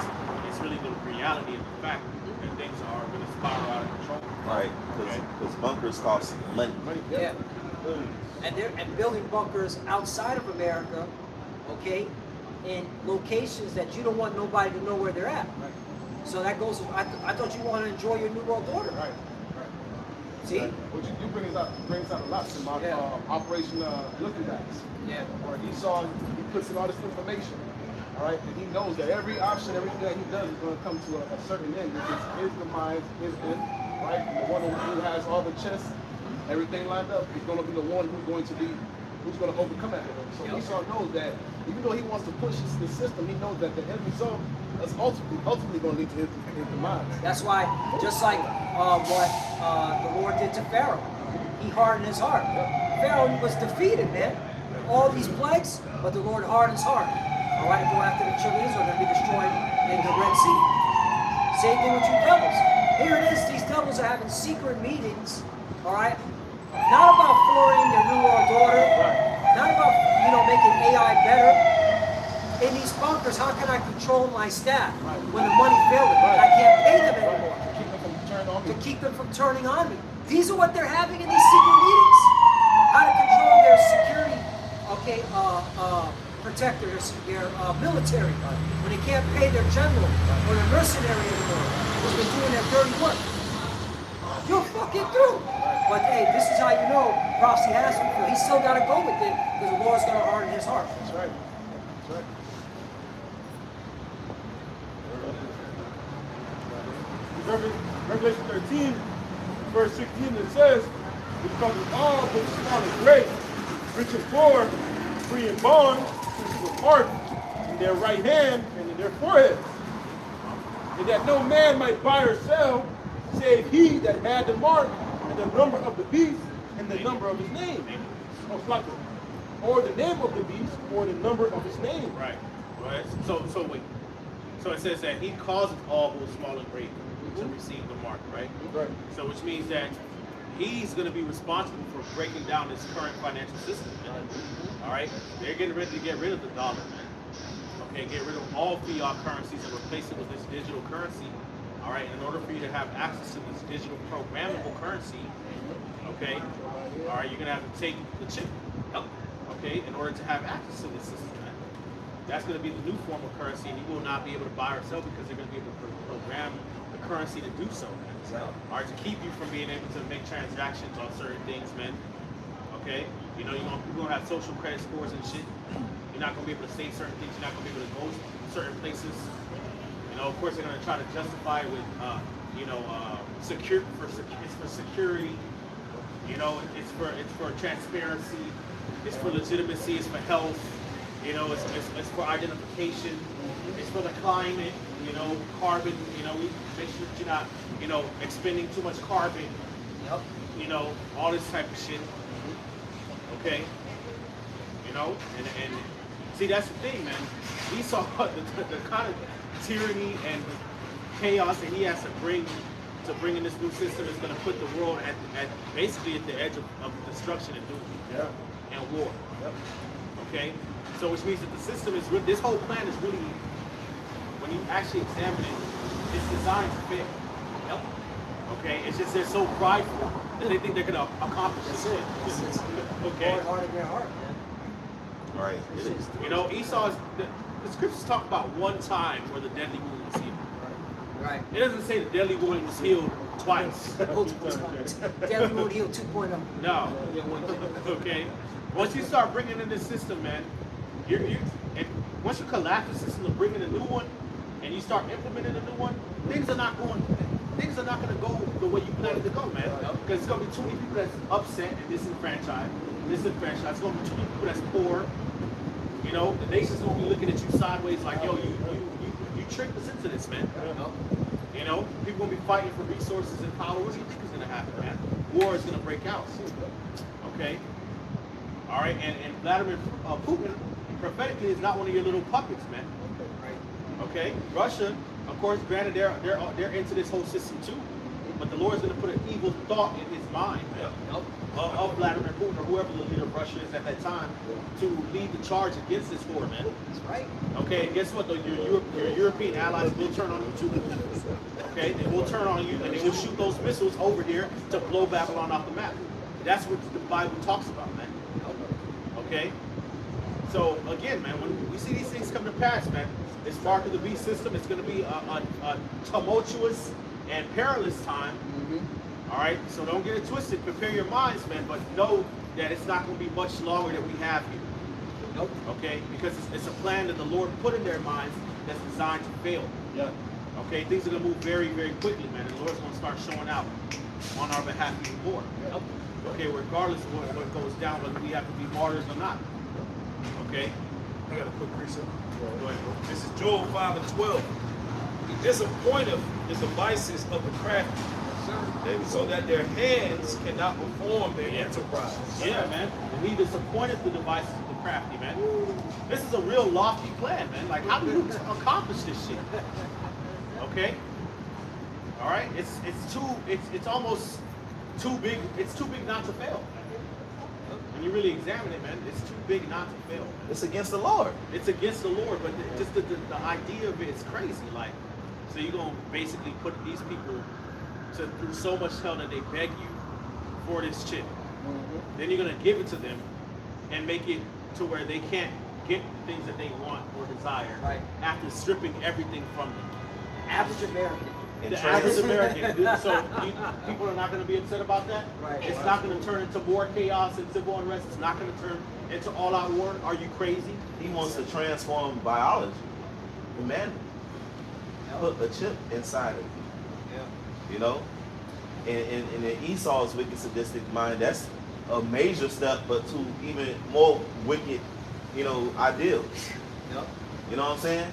It's really the reality of the fact that things are going to spiral out of control. Right, because bunkers cost money. Yeah. And building bunkers outside of America, okay, in locations that you don't want nobody to know where they're at. Right. So that goes. I thought you want to enjoy your New World Order. Right. See? What you brings out a lot in my Operation Looking Backs. Yeah. Where Esau, he puts in all this information. All right, and he knows that every option, everything that he does is going to come to a certain end. It's his demise, his end, right? And the one who has all the chess, everything lined up, is going to be the one who's going to overcome that. So Esau knows that even though he wants to push the system, he knows that the end result is ultimately going to lead to his demise. That's why, just like what the Lord did to Pharaoh, he hardened his heart. Pharaoh was defeated, man. All these plagues, but the Lord hardened his heart. All right, go after the children of Israel, they're going to be destroyed in the Red Sea. Same thing with you devils. Here it is, these devils are having secret meetings, all right? Not about flooring their new world order, not about, making AI better. In these bunkers, how can I control my staff when the money failed me? I can't pay them anymore. To keep them from turning on me. These are what they're having in these secret meetings. How to control their security, protectors, their military, when they can't pay their general or their mercenary anymore, who's been doing their dirty work. You're fucking through. But hey, this is how you know prophecy has him. He's still got to go with it because the Lord's going to harden his heart. That's right. That's right. Revelation 13, verse 16, it says, "Which covers all, both small and great, rich and poor, free and bond, to the mark in their right hand and in their foreheads, and that no man might buy or sell, save he that had the mark and the number of the beast and the number of his name." Or the name of the beast or the number of his name. Right. Right. So wait. So it says that he causes all both small and great to receive the mark, right? Right. So which means that he's going to be responsible for breaking down this current financial system. Man. All right. They're getting ready to get rid of the dollar, man. Okay. Get rid of all fiat currencies and replace it with this digital currency. All right. In order for you to have access to this digital programmable currency, okay. All right. You're going to have to take the chip. Okay. In order to have access to this system. That's going to be the new form of currency, and you will not be able to buy or sell because they're going to be able to program the currency to do so, man. All right, to keep you from being able to make transactions on certain things, man. Okay, you're going to have social credit scores and shit. You're not going to be able to say certain things. You're not going to be able to go certain places. Of course, they're going to try to justify it with, it's for security. It's for transparency. It's for legitimacy. It's for health. It's for identification. It's for the climate. Carbon. We make sure that you're not, expending too much carbon. Yep. All this type of shit. Okay. And see, that's the thing, man. We saw the kind of tyranny and chaos that he has to bring in this new system is going to put the world at basically at the edge of destruction and doom. Yeah. And war. Yep. Okay. So which means that the system is this whole plan is really, when you actually examine it, it's designed to fail. Yep. Okay, it's just they're so prideful that they think they're gonna accomplish this. It's Okay. hard in their heart, man. All right. It is. Esau's the scriptures talk about one time where the deadly wound was healed. Right. It doesn't say the deadly wound was healed twice. Deadly wound healed 2.0. No. Okay. Once you start bringing in this system, man, and once you collapse the system and bring in a new one, and you start implementing a new one, things are not going to go the way you planned it to go, man. Because it's going to be too many people that's upset and disenfranchised. It's going to be too many people that's poor. The nation's going to be looking at you sideways like, yo, you tricked us into this, man. People going to be fighting for resources and power. What do you think is going to happen, man? War is going to break out. Okay? All right, and Vladimir Putin prophetically is not one of your little puppets, man. Okay, Russia, of course, granted they're into this whole system too, but the Lord's going to put an evil thought in his mind, man, of Vladimir Putin or whoever the leader of Russia is at that time to lead the charge against this war, man. That's right. Okay, and guess what? Though your European allies will turn on you too. Okay, they will turn on you and they will shoot those missiles over here to blow Babylon off the map. That's what the Bible talks about, man. Okay? So, again, man, when we see these things come to pass, man, this mark of the beast system, it's going to be a tumultuous and perilous time. All right? So don't get it twisted. Prepare your minds, man, but know that it's not going to be much longer that we have here. Nope. Okay, because it's a plan that the Lord put in their minds that's designed to fail. Yeah. Okay, things are gonna move very, very quickly, man. And the Lord's gonna start showing out on our behalf even more. Nope. Okay, regardless of what goes down, whether we have to be martyrs or not. Okay, I got a quick precept. go ahead, bro. This is Joel 5 and 12. He disappointeth the devices of the crafty, so that their hands cannot perform their enterprise. Yeah, man. And he disappointed the devices of the crafty, man. This is a real lofty plan, man. Like, how do you accomplish this shit? Okay. All right. It's almost too big. It's too big not to fail. When you really examine it, man, it's too big not to fail. It's against the Lord. It's against the Lord, but just the idea of it is crazy. Like, so you're gonna basically put these people through so much hell that they beg you for this chip. Then you're gonna give it to them and make it to where they can't get things that they want or desire Right. after stripping everything from them. Average American. The average American. So people are not going to be upset about that. Right. It's not going to turn into more chaos and civil unrest. It's not going to turn into all-out war. Are you crazy? He wants to transform biology, humanity. Put a chip inside of you. Yeah. You know? In Esau's wicked sadistic mind, that's a major step, but to even more wicked, you know, ideals. Yep. You know what I'm saying?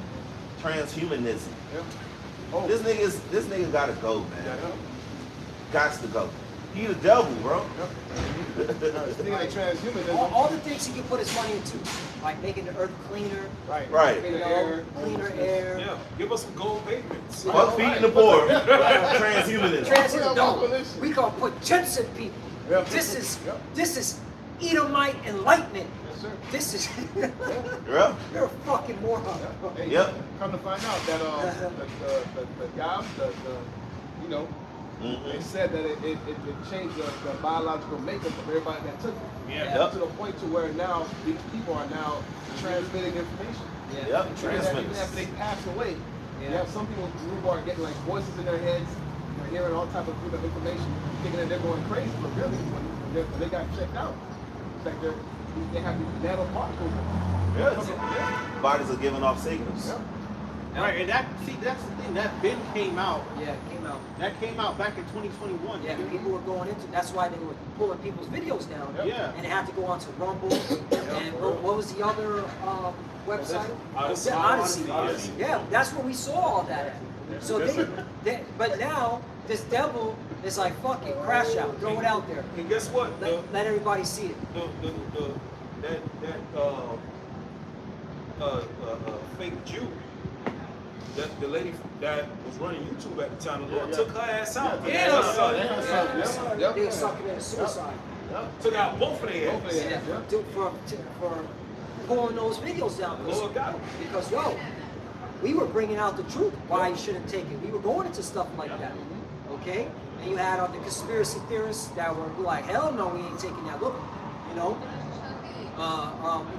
Transhumanism. Yep. Oh, This nigga gotta go, man. yeah. Gots to go. He the devil, bro. Speaking of transhumanism, All the things he can put his money into, like making the earth cleaner, right. Right. you know, cleaner air. Yeah, give us some gold pavements. Fuck feeding the poor. Transhumanism. Transhumanism. No, Abolition. we gonna put chips in people. Yeah. This is Edomite enlightenment. Yes, sir. This is Yeah. you're a fucking moron. Hey, Yep. Come to find out that the guy, you know, Mhm. they said that it changed the biological makeup of everybody that took it. Yeah. Yep. To the point to where now these people are now transmitting information. Yep. Even after Transmitters. they pass away, you Yeah. have some people who are getting like voices in their heads, they're hearing all type of information, thinking that they're going crazy, but really, when they got checked out, it's like they have these nanoparticles. Yeah. Bodies are giving off signals. Yeah. Right, and that's the thing. That bin came out. Yeah, it came out. That came out back in 2021. Yeah, people were going into. That's why they were pulling people's videos down. Yeah. And it had to go onto Rumble. And what was the other website? Odyssey. Odyssey. Odyssey. Yeah, that's where we saw all that at. So but now this devil is like, fuck it, crash out, throw it out there, And guess what? let everybody see it. Fake Jew, the lady that was running YouTube at the time, the Lord took her ass out. Yeah. And her son. Yeah. Yep. They were sucking in suicide. Took out both of their Both of asses. their Yeah, for pulling those videos down. The Lord got him. Because yo, we were bringing out the truth why you shouldn't take it. We were going into stuff like that, okay? And you had the conspiracy theorists that were like, hell no, we ain't taking that. Look, you know,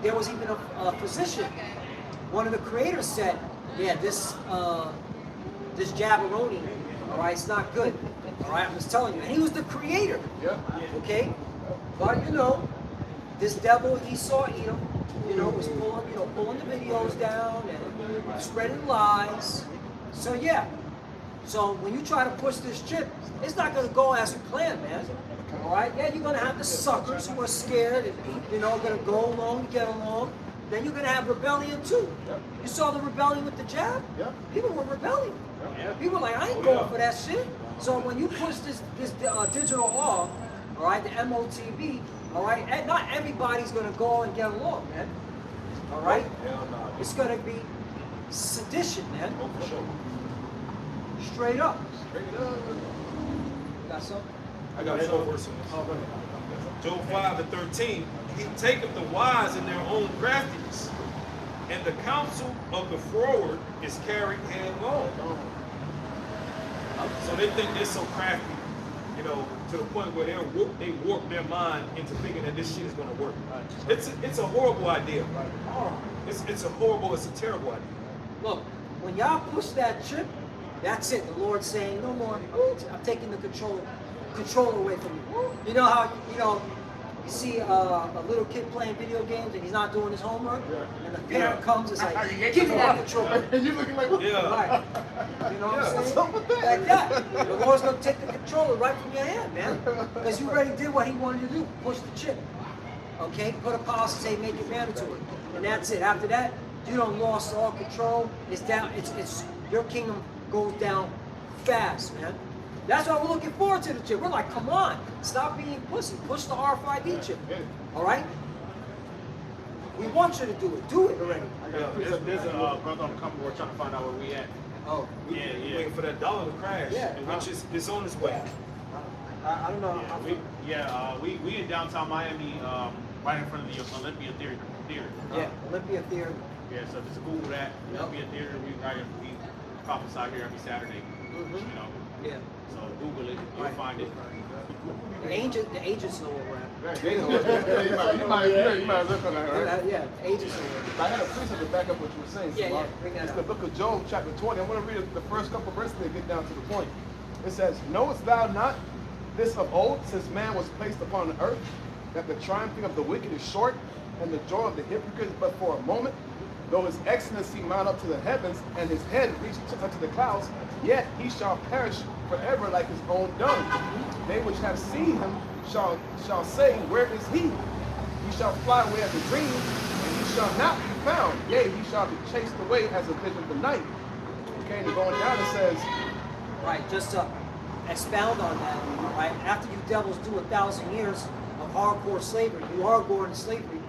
there was even a physician. One of the creators said, yeah, this jabberoni, all right, it's not good. All right, I'm just telling you. And he was the creator, Yeah. okay? But you know, this devil Esau Edom, you know, was pulling the videos down and spreading lies. So yeah. So when you try to push this chip, it's not gonna go as you planned, man. All right? Yeah, you're gonna have the suckers who are scared and gonna go along to get along. Then you're gonna have rebellion too. You saw the rebellion with the jab? Yeah. People were rebelling. Yeah. People were like, I ain't going for that shit. So when you push this digital law, all right, the MOTB, all right, and not everybody's gonna go and get along, man. All right? Hell no. It's gonna be sedition, man. Oh, for sure. Straight up. Bring it up. You got something? I got four verses. Job 5 and 13. He taketh the wise in their own craftiness, and the counsel of the froward is carried headlong. So they think they're so crafty, you know, to the point where they warp their mind into thinking that this shit is gonna work. It's a horrible idea. It's a terrible idea. Look, when y'all push that chip, that's it. The Lord's saying, no more. I'm taking the control away from you. You know how, You see a little kid playing video games and he's not doing his homework, and the parent comes and is like, give me that controller. And you looking like, Yeah. Right. You know what I'm saying? What's up with that? Like that. The Lord's gonna take the controller right from your hand, man. Because you already did what he wanted to do. Push the chip. Okay? Put a policy, say make it mandatory. And that's it. After that, you don't lost all control. It's down, it's your kingdom goes down fast, man. That's why we're looking forward to the chip. We're like, come on, stop being pussy. Push the RFID chip. All right? We want you to do it. Do it already. There's a brother on the company. We're trying to find out where we at. Oh, We waiting for that dollar to crash, Yeah. which is it's on its way. I don't know. We in downtown Miami, right in front of the Olympia Theater. Yeah, Olympia Theater. Yeah, so just Google that. Olympia Theater. We prophesy here every Saturday. You know. Yeah. So Google it. You'll find it. The agents know where we're at. You might look on that, right? Yeah, the agents know where we're I had a precept to back up what you were saying. Yeah, Samar. bring that It's up. the book of Job, chapter 20. I'm going to read the first couple verses to get down to the point. It says, knowest thou not this of old, since man was placed upon the earth, that the triumphing of the wicked is short, and the joy of the hypocrite is but for a moment? Though his excellency mount up to the heavens, and his head reach unto the clouds, yet he shall perish forever like his own dung. They which have seen him shall say, where is he? He shall fly away as a dream, and he shall not be found. Yea, he shall be chased away as a vision of the night. Okay, and going down it says, Right, just to expound on that, right? After you devils do 1,000 years of hardcore slavery, you are going to slavery,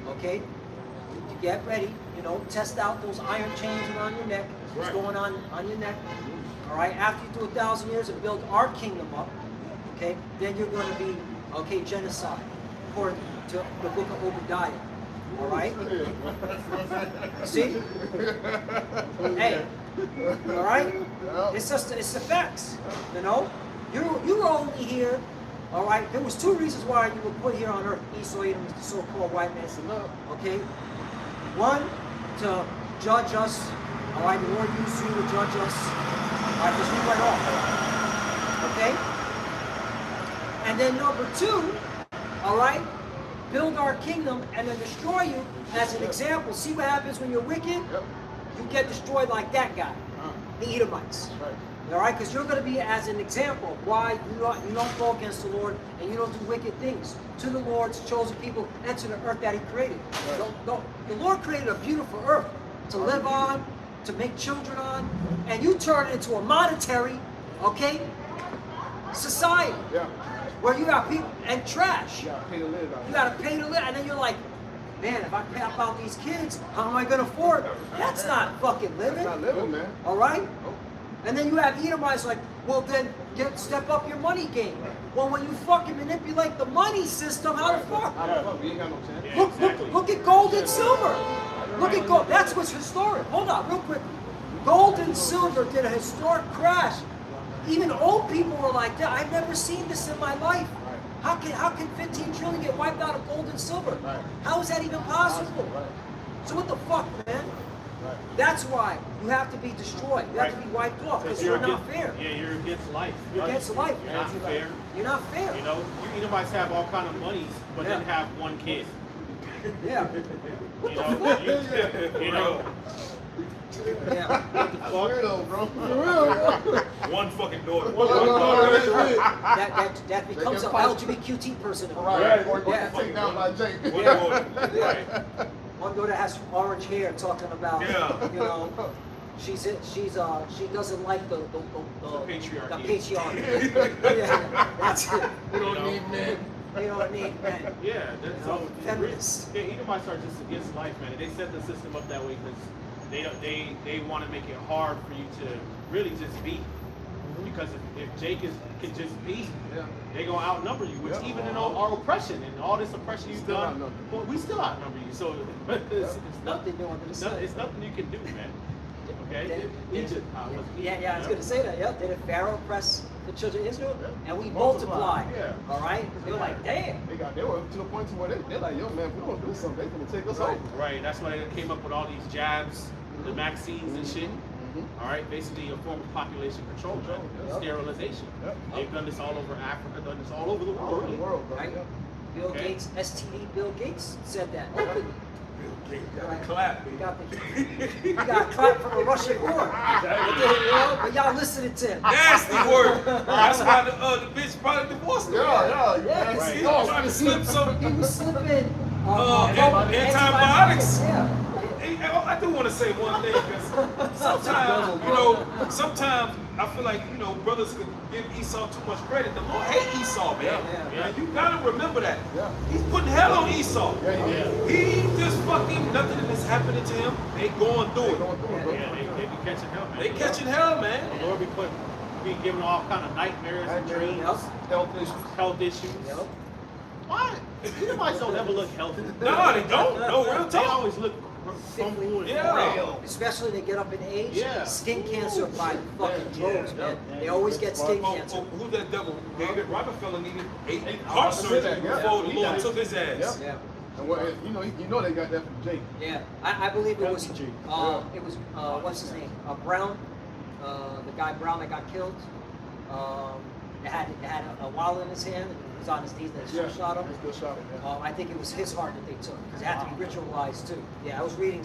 okay? You get ready, you know, test out those iron chains around your neck, what's going on your neck, all right? After you do 1,000 years and build our kingdom up, okay, then you're going to be, okay, genocide, according to the book of Obadiah, all right? See? Hey, all right? It's the facts, you know? You were only here, all right? There was two reasons why you were put here on earth, Esau, Edom, the so-called white man, okay? One, to judge us, all right? The Lord used you to judge us, all right? Because we went off, okay? And then number two, all right? Build our kingdom and then destroy you as an example. See what happens when you're wicked? You get destroyed like that guy, the Edomites. All right, because you're going to be as an example of why you don't go against the Lord and you don't do wicked things to the Lord's chosen people and to the earth that He created. The Lord created a beautiful earth to live on, to make children on, and you turn it into a monetary, okay, society where you got people and trash. you gotta pay to live. You gotta pay to live, and then you're like, man, if I pay out these kids, how am I gonna afford it? That's not fucking living. That's not living, man. All right? And then you have Edomites like, well then step up your money game. Well, when you fucking manipulate the money system, how the fuck? We ain't got no chance. Yeah, Look at gold and silver. Look at gold. That's what's historic. Hold on, real quick. Gold and silver did a historic crash. Even old people were like that. I've never seen this in my life. How can 15 trillion get wiped out of gold and silver? How is that even possible? So what the fuck, man? That's why you have to be destroyed. You have to be wiped off because you're not fair. Yeah, you're against life. You're against life. You're not fair. You're not fair. You know, you Edomites have all kind of monies, but then have one kid. Yeah. What You the know, fuck? you know. Yeah. Weirdo, bro. One fucking daughter. That becomes an LGBTQ person. Right. Or Yeah. take down by Jake. One daughter. Right. One girl that has orange hair talking about, Yeah. you know, she doesn't like the Patriarchy. The patriarchy. Yeah, that's it. We don't need men. You don't need men. Yeah, that's so Feminists. Yeah, Edomites are just against life, man. And they set the system up that way because they want to make it hard for you to really just be. Because if Jake can just be, they're gonna outnumber you. Which even in our oppression and all this oppression you've Still done, outnumber. well, we still outnumber you. So it's Nothing new under the sun. it's nothing you can do, man. Okay, Egypt. Yeah, I was gonna say that. Yeah, did Pharaoh oppress the children of Israel? And we Multiply. multiplied. Yeah. All right. They were like, damn. They were to the point to where they're like, yo, man, if we don't do something, they're gonna take us over. Right. That's why they came up with all these jabs, the vaccines and shit. All right, basically a form of population control, man. Sterilization. They've done this all over Africa, done this all over the All over world. the world, bro. Right. Yeah. Bill Okay. Gates, STD Bill Gates said that openly. Clap. You got clap from the Russian war. But y'all listening to him. Nasty word. That's why the bitch probably divorced him. Yeah. Yes. He was trying to slip some. He was slipping Antibiotics. Yeah. Hey, I do want to say one thing because sometimes I feel like brothers could give Esau too much credit. The Lord hate Esau, man. Yeah. And you gotta remember that. Yeah. He's putting hell on Esau. Yeah. He just fucking nothing is happening to him. They going through it. Going through it, bro. Yeah, they be catching hell, man. They catching hell, man. The Lord be giving all kind of nightmares and dreams, Health issues. health issues. Yep. Why? Everybody don't ever look healthy. No, they don't. No, real They talk. always look fumbling and Yeah. frail. Especially they get up in age. Yeah. Skin cancer by fucking droves, man. Yeah. They always get skin cancer. Who's that devil? David Rockefeller needed eight heart I said surgery that, yeah. before the He Lord died. took his ass. Yep. Yeah. And what, you know they got that from Jake. Yeah, I believe it was Yeah. what's his name? Brown, the guy Brown that got killed. It had a wallet in his hand. And he was on his knees. They still shot him. They still shot him. Yeah. I think it was his heart that they took because it had to be ritualized too. Yeah, I was reading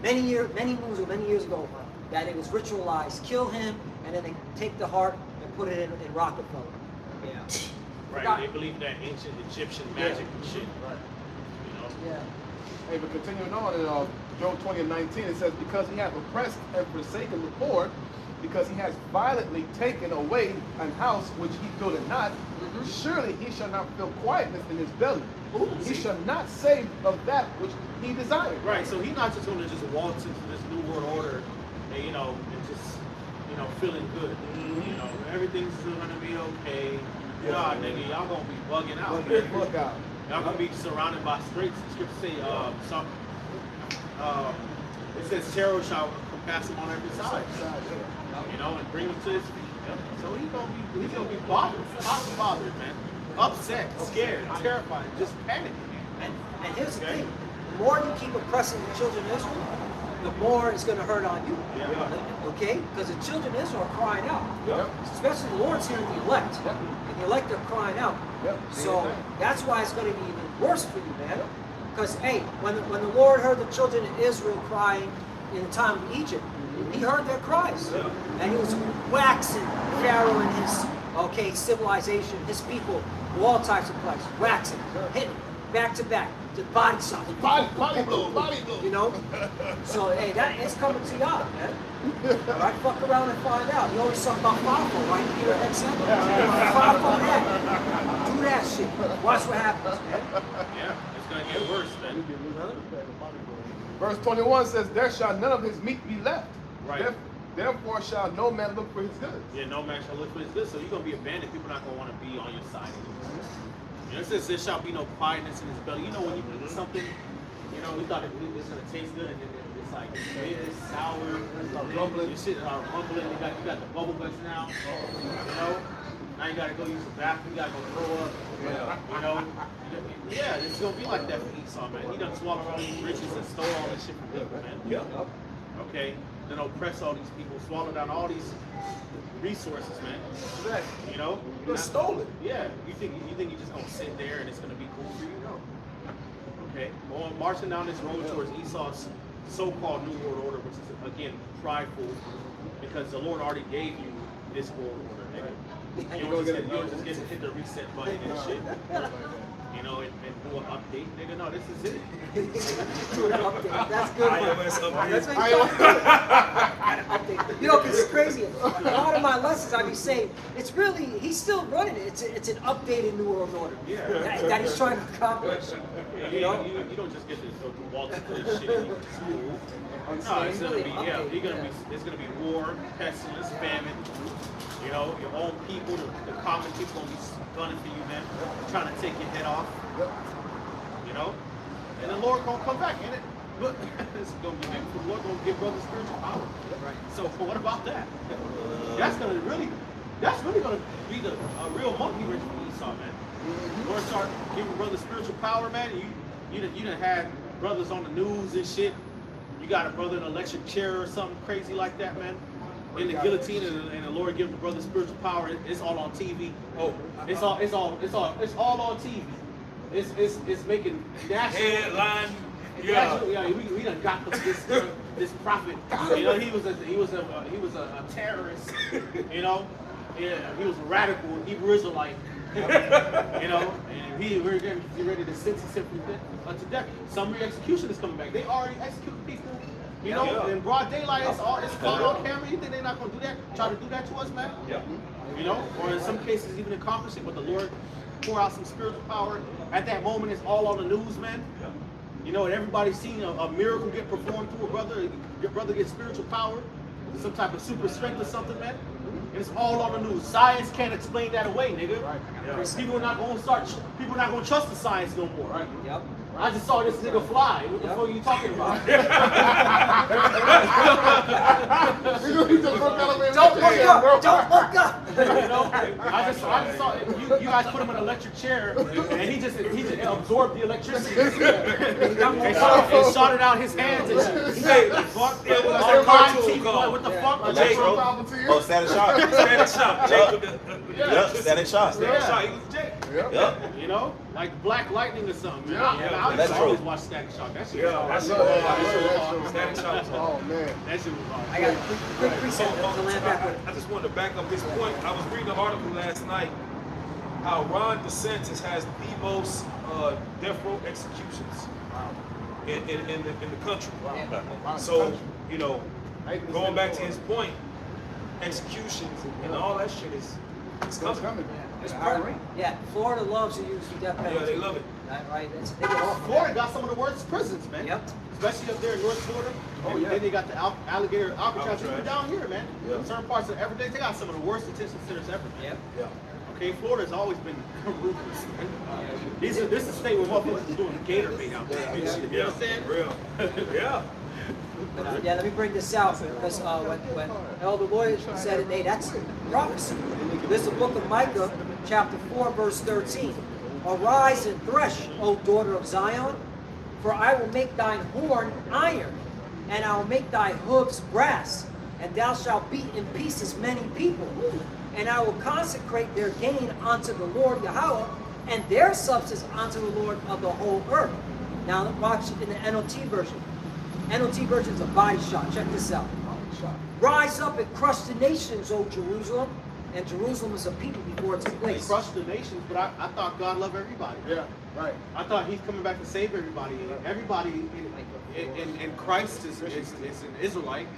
many years ago that it was ritualized. Kill him, and then they take the heart and put it in Rockefeller. Yeah. Right, they believe that ancient Egyptian magic and shit. Right. You know? Yeah. Hey, but continuing on in Job 20:19, it says, because he hath oppressed and forsaken the poor, because he has violently taken away an house which he builded not, surely he shall not feel quietness in his belly. He shall not save of that which he desired. Right, so he's not just going to just waltz into this new world order and, and just, feeling good. Everything's still going to be okay. God, nigga, y'all going to be bugging out. Look out. Y'all going to be surrounded by straits. The scripture say, it says terror shall compass him on every side. And bring him to his feet. So he's gonna be bothered, man. Upset, scared, terrified, just panicking. And here's the thing: the more you keep oppressing the children of Israel, the more it's going to hurt on you. Yeah. Okay? Because the children of Israel are crying out. Yep. Especially the Lord's hearing the elect. Yep. And the elect are crying out. Yep. So that's why it's going to be even worse for you, man. Because, hey, when the Lord heard the children of Israel crying in the time of Egypt, he heard their cries. And he was waxing Pharaoh and his, civilization, his people, all types of places. Waxing, hitting, back to back, to body shot. Body blow. So, hey, it's coming to y'all, man. All right, fuck around and find out. You always talk about Fafo, right? Here at XM. Fafo that. Do that shit. Watch what happens, man. Yeah, it's gonna get worse, man. Verse 21 says, there shall none of his meat be left. Right. Therefore shall no man look for his goods. Yeah, no man shall look for his good. So you're gonna be abandoned. People are not gonna want to be on your side anymore. It says there shall be no quietness in his belly. When you eat something, we thought it's gonna taste good, and then it's like it's sour, rumbling. Your shit are rumbling. You got the bubble guts now. Now you gotta go use the bathroom. You gotta go throw up. Yeah, it's gonna be like that for Esau, man. He done swallowed all these riches and stole all this shit from people, man. Okay, then oppress all these people, swallow down all these resources, man. They stole it. Yeah, you think you're just gonna sit there and it's gonna be cool for you? No. Okay, going marching down this road towards Esau's so-called New World Order, which is again prideful, because the Lord already gave you this world order, nigga. You don't just get to hit the reset button and shit. And do an update, nigga. No, this is it. Do an update. That's good. iOS update. That's what you're talking about. Update. Because it's crazy. A lot of my lessons I be saying, it's really, he's still running it. It's an updated New World Order. Yeah. That he's trying to accomplish. You don't just get to go to walk into this shit and school. No, it's gonna be it's gonna be war, pestilence, famine. Your own people, the common people gonna be gunning for you, man, trying to take your head off. And the Lord gonna come back, ain't it? But it's gonna be the Lord gonna give brothers spiritual power. Right. So what about that? That's really gonna be a real monkey wrench for Esau, man. Lord start giving brothers spiritual power, man. You done had brothers on the news and shit. You got a brother in an electric chair or something crazy like that, man. In the guillotine, and the Lord give the brother spiritual power. It's all on TV. It's all on TV. it's making national Headline. Yeah, we done got this prophet. You know, he was a terrorist. You know, yeah, he was a radical Hebrew Israelite. You know, and we're getting ready to sentence him to death. Summary execution is coming back. They already executed people. You know, in broad daylight, it's caught on camera. You think they're not gonna do that? Try to do that to us, man? Yeah. You know, or in some cases even accomplish it. But the Lord pour out some spiritual power. At that moment, it's all on the news, man. Yeah. You know, and everybody's seen a miracle get performed through a brother. Your brother gets spiritual power, some type of super strength or something, man. And it's all on the news. Science can't explain that away, nigga. Right. Yeah. People are not gonna trust the science no more. Right. Yep. I just saw this nigga fly. What the fuck are you talking about? He just broke out of his Don't look chair, up. bro. Don't look up. You know, I just saw you guys put him in an electric chair, and he just absorbed the electricity and shot it out his hands. And he Hey, fuck. yeah, All what's kinds that of cartoon people, called? what the Yeah. fuck? Electro. Palpatine. Oh, static shock. Static shock. Jake with the Yep, static shock. Static shock. He was Jake. Yep. Yep. You know, like Black Lightning or something. Man. Yeah. I used to Electro. always watch Static Shock. That shit was Yeah, hard. I that's love it. that. I love that Static show. shock was hard. Oh man. That shit was hard. I got a quick preset to land back with. I just wanted to back up his point. I was reading an article last night how Ron DeSantis has the most death row executions in the country. Wow. So, you know, going back to his point, executions and all that shit is It's coming. coming. It's part, yeah, Florida loves to use the death penalty. Yeah, they love it. Right, they get off. Florida got some of the worst prisons, man. Yep. Especially up there in North Florida. Oh, And yeah. then they got the alligator Alcatraz. Alcatraz. Even down here, man. Yeah. In certain parts of Everglades, they got some of the worst detention centers ever, man. Yep. Yeah. Okay, Florida's always been ruthless, man. This is the state where motherfuckers is doing gator bait out there. You know what I'm saying? Real. Yeah. Yeah, let me bring this out because when Elder Lloyd said it, hey, that's prophecy. This is the book of Micah, chapter 4, verse 13. Arise and thresh, O daughter of Zion, for I will make thine horn iron, and I will make thy hooves brass, and thou shalt beat in pieces many people. And I will consecrate their gain unto the Lord Yahweh, and their substance unto the Lord of the whole earth. Now watch in the NLT version. NLT version is a body shot. Check this out. Rise up and crush the nations, O Jerusalem. And Jerusalem is a people before it's a They place. crushed the nations, but I thought God loved everybody. Yeah. Right. I thought He's coming back to save everybody. Everybody in Christ is an Israelite.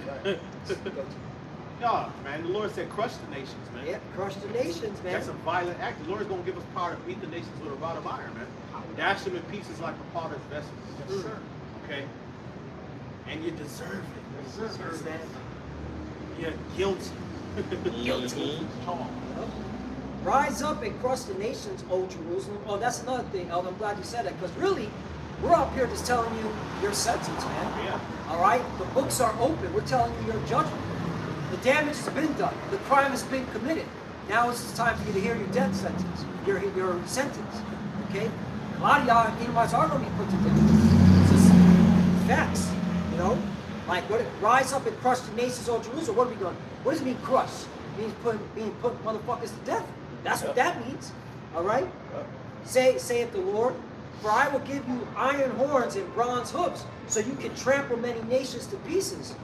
Yeah, man. The Lord said, "Crush the nations, man." Yeah, crush the nations, man. That's a violent act. The Lord's gonna give us power to beat the nations with a rod of iron, man. Dash them in pieces like a potter's vessels. Yes, sir. Okay. And you deserve it. Yes, sir. Understand? You're guilty. Guilty. Rise up and crush the nations, O Jerusalem. Oh, that's another thing, Elder. I'm glad you said that, because really, we're up here just telling you your sentence, man. Yeah. All right? The books are open. We're telling you your judgment. The damage has been done. The crime has been committed. Now it's time for you to hear your death sentence, your sentence. Okay? A lot of y'all Edomites are going to be put to death. It's just facts, you know? Like, rise up and crush the nations, O Jerusalem. What are we doing? What does it mean, crush? It means being put motherfuckers to death. That's what that means. All right? Saith the Lord, for I will give you iron horns and bronze hooves, so you can trample many nations to pieces.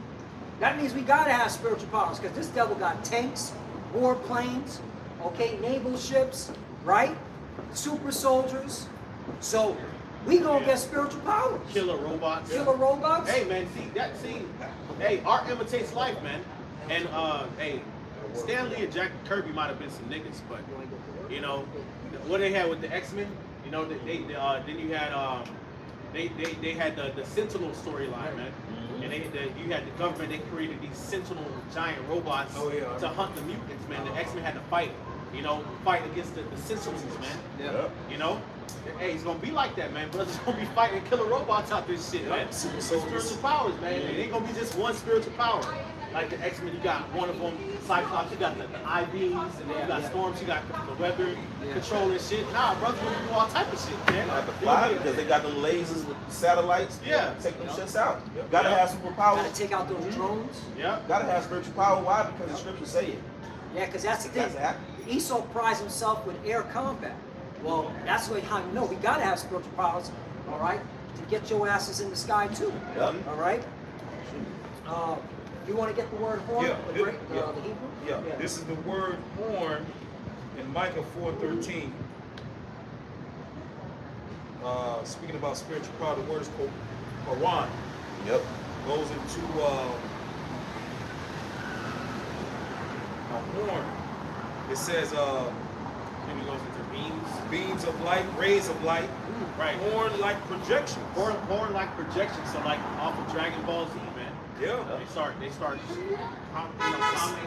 That means we gotta have spiritual powers, because this devil got tanks, warplanes, okay, naval ships, right? Super soldiers. So we gonna get spiritual powers. Killer robots. Killer robots. Hey man, hey, art imitates life, man. And hey, Stan Lee and Jack Kirby might have been some niggas, but you know what they had with the X-Men. You know, then you had they had the Sentinel storyline, man. And you had the government. They created these Sentinel giant robots to hunt the mutants, man. The X-Men had to fight against the Sentinels, man. Yeah. You know. Hey, it's gonna be like that, man. Brothers gonna be fighting killer robots out this shit, man. Spiritual powers, man. It ain't gonna be just one spiritual power. Like the X-Men, you got one of them, Cyclops, you got the I-beams, and then you got Storms, you got the weather control and shit. Nah, brothers gonna do all type of shit, man. Have to fly because they got them lasers with satellites. Yeah. Take them shits out. Gotta have superpowers. Gotta take out those drones. Yeah. Gotta have spiritual power. Why? Because the scriptures say it. Yeah, because that's the That's thing. happening. Esau prized himself with air combat. Well, that's how you know we gotta have spiritual powers, all right, to get your asses in the sky too. Yep. All right. You want to get the word horn? Yeah, The Hebrew. Yeah, this is the word horn in Micah 4:13. Speaking about spiritual power, the word is called Quran. Yep. Goes into a horn. It says Then it goes into beams. beams of light, rays of light, Right. horn-like projections. Horn like projections, so like off of Dragon Ball Z, man. Yeah. They start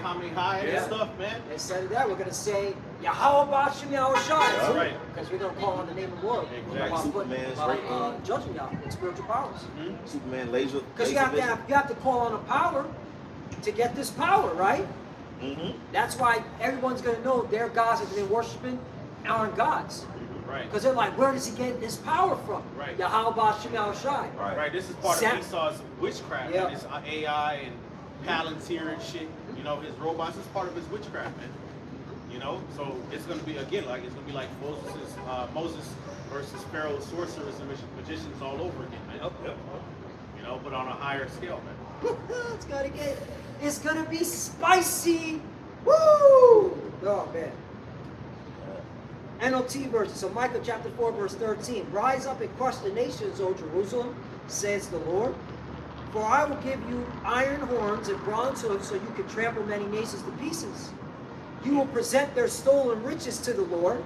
Kamehameha Yeah. and stuff, man. Instead of that, we're gonna say Yahweh Shem Yahweh Shai. That's right. Because we're gonna call on the name of the Lord. Exactly. Superman's right. Judging y'all with spiritual powers. Superman laser. Because you have to call on a power to get this power, right? Mm-hmm. That's why everyone's gonna know their gods that they're worshiping aren't gods. Right. Because they're like, where does he get this power from? Right. Yahweh Shem Yahweh Shai. Right. This is part Sam- of Esau's witchcraft. Yeah. Man. It's AI and Palantir and shit. You know, his robots is part of his witchcraft, man. You know, so it's gonna be again like Moses versus Pharaoh's sorcerers and magicians all over again, man. Yep. You know, but on a higher scale, man. It's gonna be spicy. Woo! Oh man. NLT version. So Micah chapter 4, verse 13. Rise up and crush the nations, O Jerusalem, says the Lord. For I will give you iron horns and bronze hooves so you can trample many nations to pieces. You will present their stolen riches to the Lord,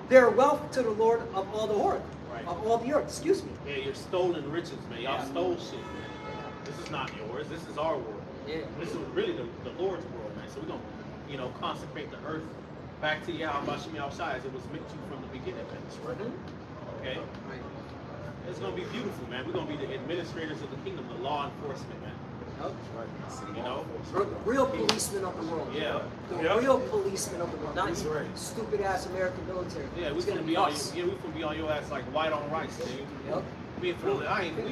their wealth to the Lord of all the earth. Right. Of all the earth, excuse me. Yeah, your stolen riches, man. Y'all stole shit, man. This is not yours. This is our world. Yeah. This is really the Lord's world, man. So we're gonna, consecrate the earth back to Yahweh Shem Yahweh Shai as it was meant to from the beginning, man. Okay? Right. It's gonna be beautiful, man. We're gonna be the administrators of the kingdom, the law enforcement, man. Yep. You know? The real policemen of the world. Yeah. The Yep. real policemen of the world, not That's you right. stupid ass American military. Yeah, It's we're gonna be us. on you. Yeah, we gonna be on your ass like white on rice, dude. Yep. We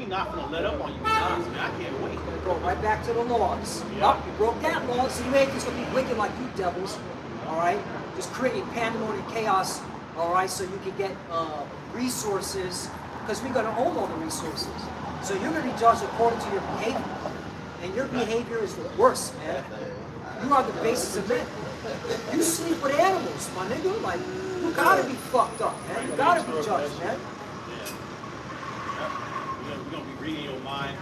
not gonna let up on you guys, man. I can't wait. Gonna go right back to the logs. Yeah. Yup, you broke that law, so you ain't just gonna be wicked like you devils. All right, just creating pandemonium and chaos. All right, so you can get resources, because we're gonna own all the resources. So you're gonna be judged according to your behavior, and your behavior is the worst, man. You are the basis of it. You sleep with animals, my nigga. Like, you gotta be fucked up, man. You gotta be judged, man. We're gonna be reading your mind,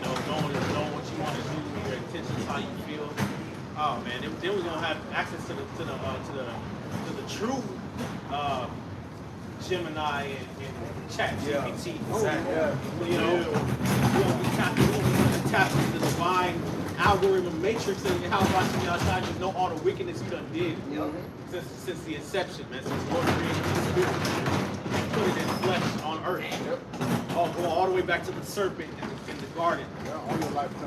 knowing what you want to do, your intentions, how you feel. Oh man, then we're gonna have access to the true Gemini and Chat GPT. Exactly. You know, we're gonna be tapping into the divine algorithm matrix and how watching y'all trying to know all the wickedness you done did since the inception, man. Since the Lord created the spirit, put it in flesh on earth. Go all the way back to the serpent in the garden.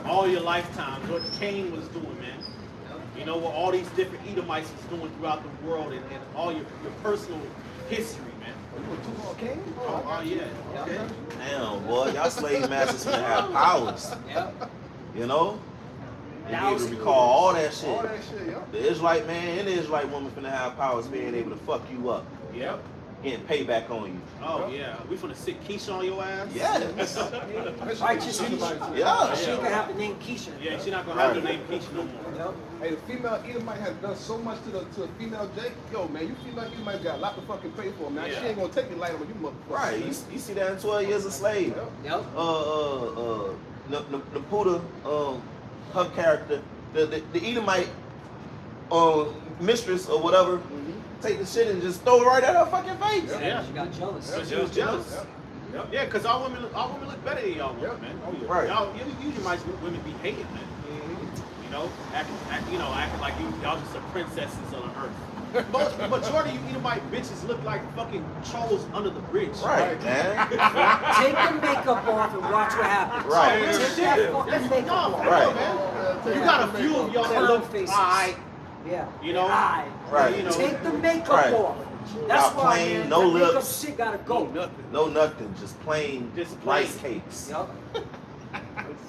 All your lifetimes. What Cain was doing, man. You know, what all these different Edomites was doing throughout the world and all your personal history, man. Oh, yeah. Okay. Damn, boy, y'all slave masters gonna have powers. You know? And be able to recall all that shit. All that shit, yeah. The Israelite man and the Israelite woman finna have powers being able to fuck you up. Yep. Getting payback on you. Oh, yeah. We finna sick Keisha on your ass? Yes. Righteous Keisha. Yeah. She ain't gonna have the name Keisha. Yeah, she's not gonna have the name Keisha no more. Yep. Hey, the female Edomite has done so much to the female Jake. Yo, man, you female Edomite got a lot to fucking pay for, man. Yeah. She ain't gonna take it light on you, motherfucker. Right. You see that in 12 Years a Slave. Yep. Naputa, her character, the Edomite mistress or whatever, take the shit and just throw it right at her fucking face. Yeah. She got jealous. So she was jealous. Yeah, because all women look better than y'all women, man. Right. Y'all Edomites women be hated, man. You know, acting like y'all just the princesses on the earth. Majority of you Edomite bitches look like fucking trolls under the bridge. Right, man. Take the makeup off and watch what happens. Right. Take that fucking makeup off. Right. Man. You got a few of y'all that look faces. alright. Yeah. You know? Eye. Right. You know. Take the makeup Right. off. That's Got why, plain, man, no the makeup lips. shit gotta go. Nothing. No nothing, just plain Just rice plain. cakes. Yup.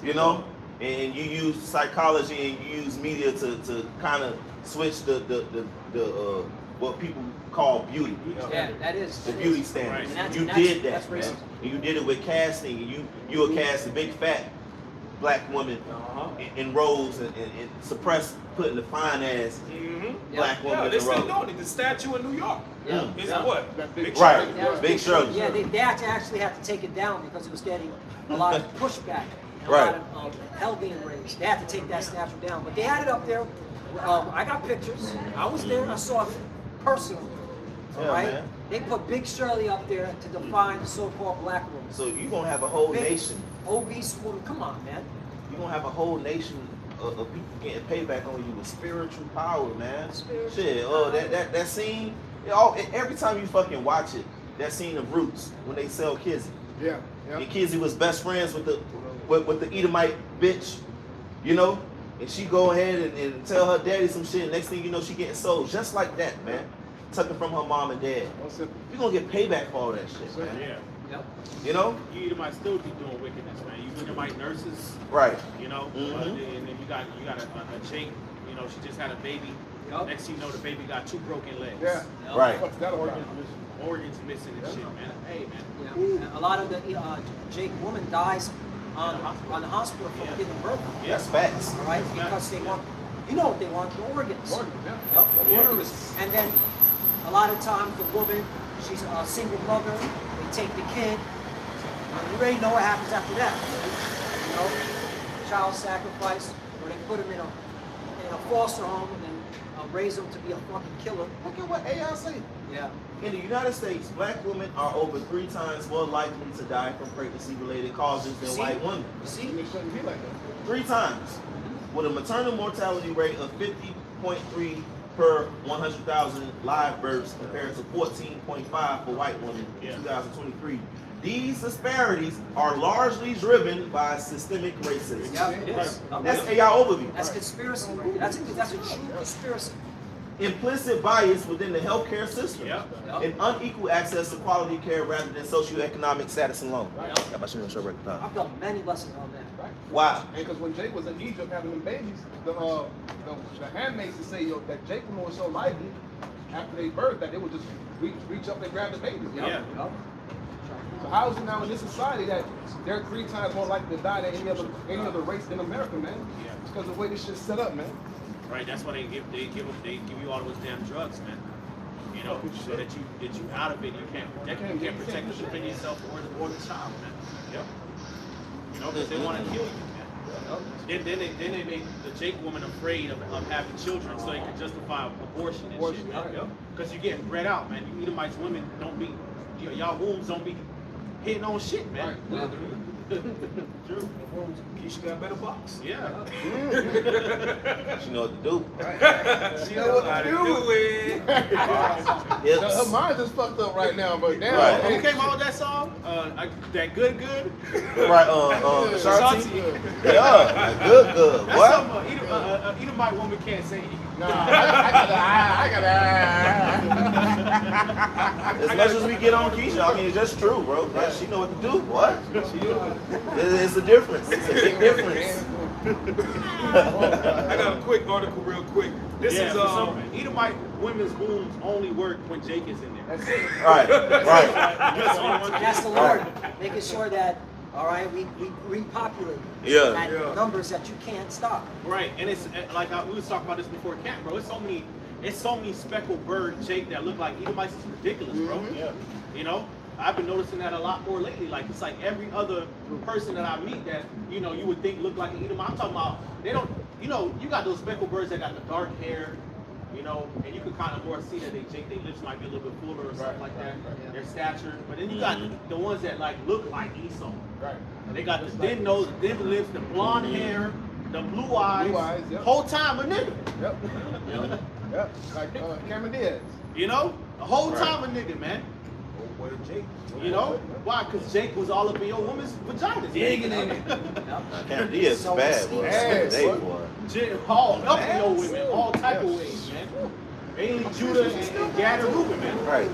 You know? And you use psychology and you use media to kind of switch the what people call beauty. Yeah, that is. The that beauty is. standards. And You that's- did that's that, man. racism. And you did it with casting. And you would cast a big fat black woman in roles and suppress putting the fine ass black woman Yeah, in they the still role. doing it. The statue in New York. Yeah. Is Yeah. what? That big Right. That was Big Shirley. Yeah, they actually had to take it down because it was getting a lot of pushback. And Right. A lot of hell being raised. They had to take that statue down. But they had it up there. I got pictures. I was there. I saw it personally. Yeah, All right? man. They put Big Shirley up there to define the so-called black woman. So you're gonna have a whole Big, nation. obese woman. Come on, man. You're gonna have a whole nation of people getting payback on you with spiritual power, man. Spiritual Shit. power. That scene. Every time you fucking watch it, that scene of Roots when they sell Kizzy. Yeah, yeah. And Kizzy was best friends with the Edomite bitch, you know? And she go ahead and tell her daddy some shit, and next thing you know, she getting sold. Just like that, man. Tucking from her mom and dad. No simple. You're gonna get payback for all that shit, man. Yeah. Yep. You know? You might still be doing wickedness, man. You might nurses, Right. you know, Mhm. and then you got a chick, you know, she just had a baby. Yep. Next thing you know, the baby got 2 broken legs. Yeah. Yep. Right. Fuck that organ. Organs missing and shit, man. Hey, man. Yeah. And a lot of the Jake woman dies on the hospital from Yeah. giving birth. That's facts. All right, because they want, you know what they want, the organs. Organs, yeah. Yep, organs. And then a lot of times the woman, she's a single mother, they take the kid, and you already know what happens after that. You know, child sacrifice, or they put him in a foster home and then raise him to be a fucking killer. Look at what AI say. Yeah. In the United States, black women are over 3 times more likely to die from pregnancy-related causes than See? white women. You see? It shouldn't be like that. 3 times. With a maternal mortality rate of 50.3 per 100,000 live births compared to 14.5 for white women in 2023. These disparities are largely driven by systemic racism. Yeah, it is. That's AI overview. That's conspiracy. That's a true conspiracy. Implicit bias within the healthcare system. Yep. Yep. And unequal access to quality care rather than socioeconomic status alone. Yep. I've done many lessons on that. Right? Wow. And because when Jake was in Egypt having them babies, the handmaids would say that Jake women were so lively after they birthed that they would just reach up and grab the babies. You know? Yeah. Yep. So how is it now in this society that they're 3 times more likely to die than any other race in America, man? Yeah. It's because of the way this shit's set up, man. Right, that's why they give you all those damn drugs, man. You know, so that you get you out of it. You can't protect or defend yourself or the child, man. Yep. You know, because they want to kill you, man. Then they make the Jake woman afraid of having children so they can justify abortion and shit, man. Yep. Because you're getting bred out, man. You Edomites women don't be, y'all wombs don't be hitting on shit, man. Right. True. Keisha got a better box. Yeah. She know what to do. She know what to do. it. Her Hips. mind is fucked up right now, but damn. Right. Who came out with that song? That good. Right, Shanti. Yeah, good. That's What? something Edomite woman can't say. Nah, I gotta. As much as we get on Keisha, I mean, it's just true, bro. Yeah, she know what to do. What? It's a difference. It's a big difference. I got a quick article real quick. This Yeah, is for some Edomite women's wombs only work when Jake is in there. That's it. Right. That's the Lord making sure that, all right, we repopulate Yeah. at Yeah. numbers that you can't stop. Right, and it's like we was talking about this before camp, bro. It's so many speckled bird Jake that look like Edomites. It's ridiculous, bro. Yeah. You know, I've been noticing that a lot more lately. Like it's like every other person that I meet that you would think look like an Edomite. I'm talking about they don't. You know, you got those speckled birds that got the dark hair. You know, and you can kind of more see that their lips might be a little bit fuller or something like that. Yeah. Their stature, but then you got the ones that like look like Esau. Right. They got the thin nose, the thin lips, the blonde hair, the blue eyes. Yep. Whole time a nigga. Yep. Yep. Like Cameron Diaz. You know, the whole time a nigga, man. What a Jake. You know why? Because Jake was all up in your woman's vaginas. Digging in it. Cameron Diaz is bad, boy. Yes. They, boy. All up in your women, all type of ways, man. Mainly Judah and Gad and Reuben, man. Right.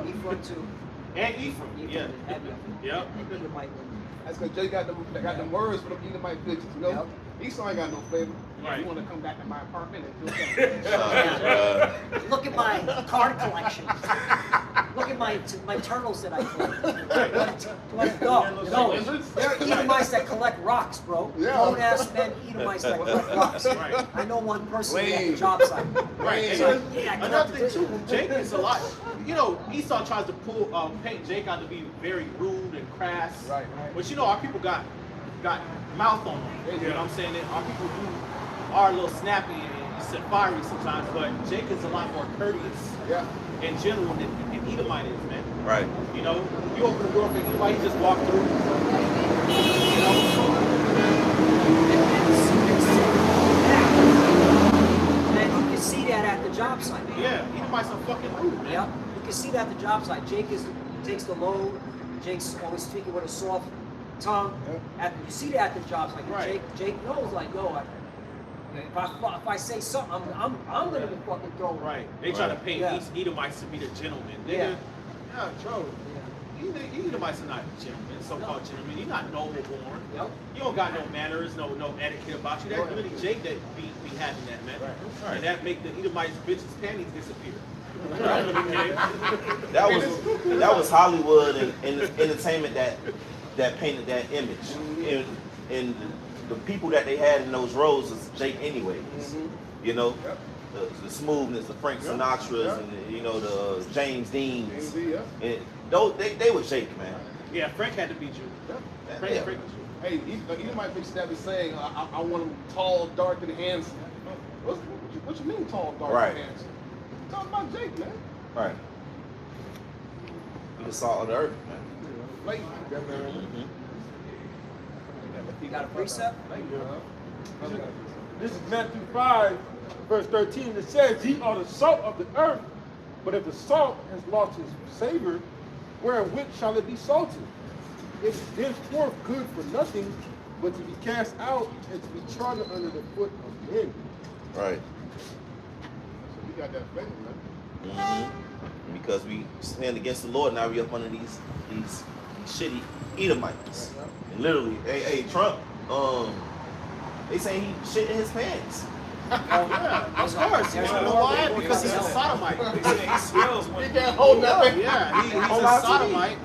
Ephraim too. And Ephraim, yeah. Heavy. Yep. Edomite women. That's because Jay got them words for them Edomite bitches, you know? Yep. Esau ain't got no flavor. Right. You want to come back to my apartment and do something? Look at my card collection. Look at my turtles that I collect. No, they're Edomites that collect rocks, bro. Yeah. Grown ass men Edomites that collect rocks. Right. I know one person at the Lame. job site. Right. And So, yeah, I another collected thing it. too, Jake is a lot. You know, Esau tries to paint Jake out to be very rude and crass. Right. But you know, our people got mouth on them. You know what I'm saying? That our people are a little snappy and fiery sometimes, but Jake is a lot more courteous Yeah. and general than Edomite is, man. Right. You know, you open the door for Edomite, he just walk through. You know, And you can see that at the job site. yeah, Edomites are fucking rude, man. Yep. You can see that at the job site. Jake takes the load. Jake's always speaking with a soft tongue. You see that at the job site. Right. Jake knows, like, yo, if I say something, I'm gonna be fucking thrown. Right. They try to Right. paint Yeah. Edomites to be the gentlemen. Yeah. Yeah, bro. Edomites are not gentlemen, so-called gentlemen. You're not noble born. Yep. You don't got no manners, no etiquette about you. That's really Jake that be having that, man. Right. And that make the Edomites bitches' panties disappear. That was Hollywood and entertainment that painted that image. And the people that they had in those roles was Jake anyways. You know, the smoothness, the Frank Sinatras, and the James Deans. Yeah. And those they were Jake, man. Yeah, Frank had to be Jew. Frank was Jew. Hey, Edomite bitch that be saying, I want him tall, dark, and handsome. What you mean tall, dark, Right. and handsome? Talking about Jake, man. Right. He the salt of the earth, man. Like, You got a precept? This is Matthew 5, verse 13. It says, "Ye are the salt of the earth, but if the salt has lost its savor, wherewith shall it be salted? It is thenceforth good for nothing, but to be cast out and to be trodden under the foot of men." Right. so you got that flavor, man. Because we stand against the Lord, now we up under these shitty Edomites. And literally, hey Trump, they say he shit in his pants. Oh yeah, of course. You wanna know why? Because he's a sodomite. They say he smells when He can't hold nothing. Yeah, he's On a live TV. sodomite.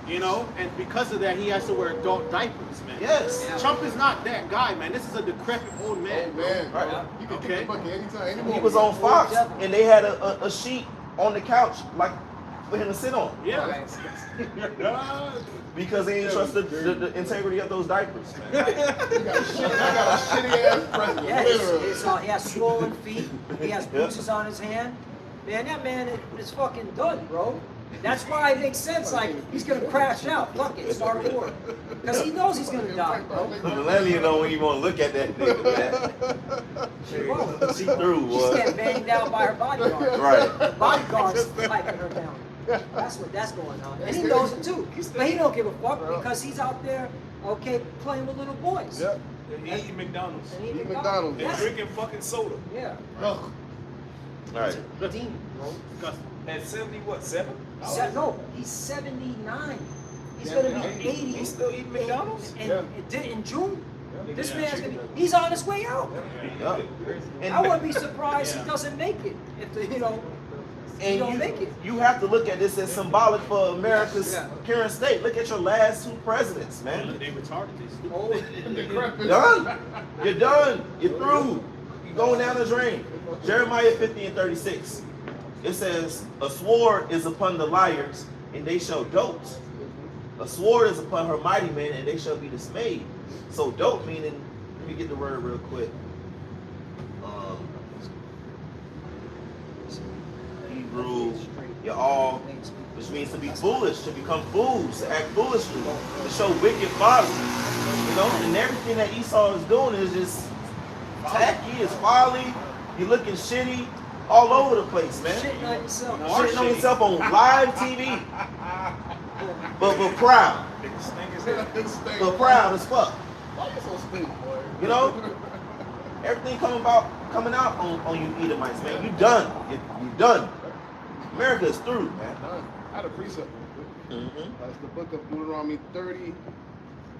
You know, and because of that, he has to wear adult diapers, man. Yes. Trump is not that guy, man. This is a decrepit old man. Oh, man. Right. You can Okay. get the bucket anytime, anymore. He was on Fox, and they had a sheet on the couch, like, for him to sit on. Yeah. Because they ain't trust the integrity of those diapers, man. I got a shitty ass president. Yeah, literally. he has swollen feet. He has bruises on his hand. Man, that man is fucking done, bro. That's why it makes sense. Like, he's gonna crash out. Fuck it, start a war. Because he knows he's gonna die, bro. The millennial don't even want to look at that nigga, man. See through, She's getting banged down by her bodyguard. Right. The bodyguard's piping her down. That's going on. And he knows it too. But he don't give a fuck because he's out there, okay, playing with little boys. Yep. and eating McDonald's. And Eat eating McDonald's. And Yes. drinking fucking soda. Yeah. Ugh. All right. Demon, bro. Disgusting. At 7? No, he's 79. He's gonna be 80. He's still eating McDonald's? In June. This man's gonna be, he's on his way out. Yeah. I wouldn't be surprised he doesn't make it. If he don't make it. You have to look at this as symbolic for America's Yeah. current state. Look at your last two presidents, man. They retarded. They stupid. Oh, Decrepit. Done. You're done. You're through. You're going down the drain. Jeremiah 50 and 36. It says, "A sword is upon the liars, and they shall dote. A sword is upon her mighty men, and they shall be dismayed." So dote meaning, let me get the word real quick. Hebrew, you're all, which means to be foolish, to become fools, to act foolishly, to show wicked folly. You know, and everything that Esau is doing is just tacky, it's folly. You're looking shitty all over the place, man. shitting on yourself. Shitting on yourself on live TV. But proud. But proud as fuck. Why you so stupid, boy? You know? Everything coming out on you Edomites, man. You done. You done. America is through, man. I had a precept. Mm-hmm. It's the book of Deuteronomy 30,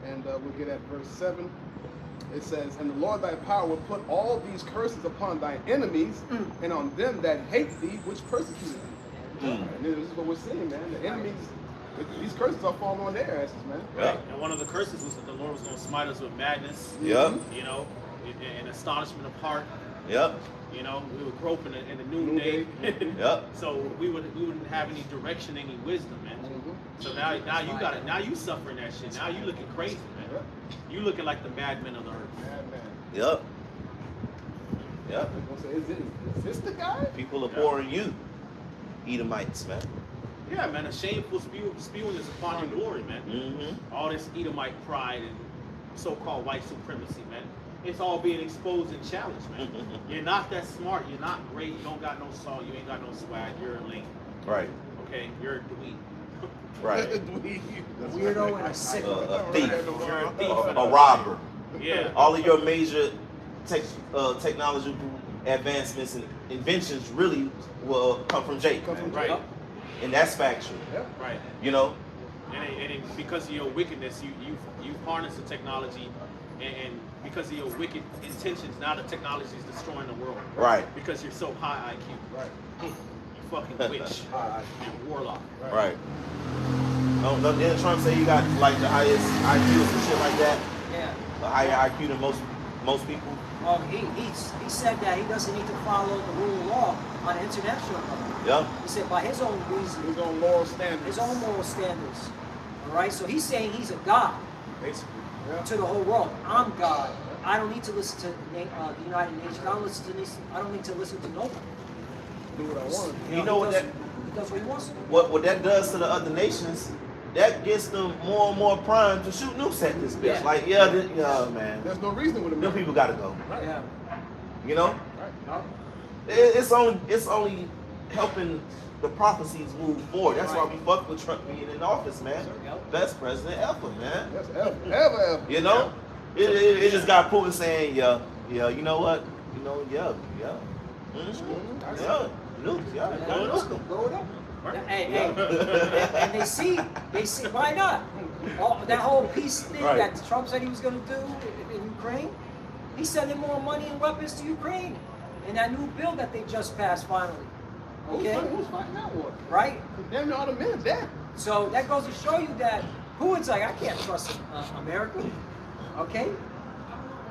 and we'll get at verse 7. It says, and the Lord thy power will put all these curses upon thy enemies and on them that hate thee, which persecute thee. And this is what we're seeing, man. The enemies, these curses are falling on their asses, man. Yeah. And one of the curses was that the Lord was going to smite us with madness. Yep. You know, and astonishment of heart. Yep. You know, we would grope in the noonday. Yep. So we wouldn't have any direction, any wisdom, man. So now you got it. Now you suffering that shit. Now you looking crazy, man. You looking like the madmen of the earth. Yep. Yep. Is this the guy? People are pouring you, Edomites, man. Yeah, man. A shameful spewing is upon your glory, man. Mm-hmm. All this Edomite pride and so-called white supremacy, man. It's all being exposed and challenged, man. You're not that smart. You're not great. You don't got no soul. You ain't got no swag. You're a lame. Right. Okay? You're a dweeb. Right. Weirdo and a sick. A thief. You're a thief. and A robber. Yeah. All of your major technological advancements and inventions really will come from Jake. Right. And that's factual. Right. You know? And because of your wickedness, you harness the technology, and because of your wicked intentions, now the technology is destroying the world. Right. Because you're so high IQ. Right. You fucking witch and warlock. Right. Didn't Trump say you got like the highest IQ and shit like that? Yeah. A higher IQ than most people? Oh, he said that he doesn't need to follow the rule of law on an international level. Yeah. He said by his own reason, His own moral standards. his own moral standards. All right, so he's saying he's a god Basically. to the whole world. I'm God. I don't need to listen to the United Nations. I don't need to listen to nobody. Do what I want. You know what he that does what he wants to do. what that does to the other nations? That gets them more and more primed to shoot nukes at this bitch. Yeah. Like, man. There's no reason with Them them. people gotta go. Yeah. You know? Right. It's only helping the prophecies move forward. That's why we fuck with Trump being in office, man. Yep. Best president ever, man. That's ever. You know? It just got Putin saying, yeah, you know what? You know, yeah. Yeah. Nukes, yeah. Blow it up. Hey, and they see, why not? That whole peace thing Right. that Trump said he was going to do in Ukraine, he's sending more money and weapons to Ukraine. And that new bill that they just passed finally. Okay? Who's fighting that war? Right? Damn near all the men dead. So that goes to show you that Putin's like, I can't trust America. Okay?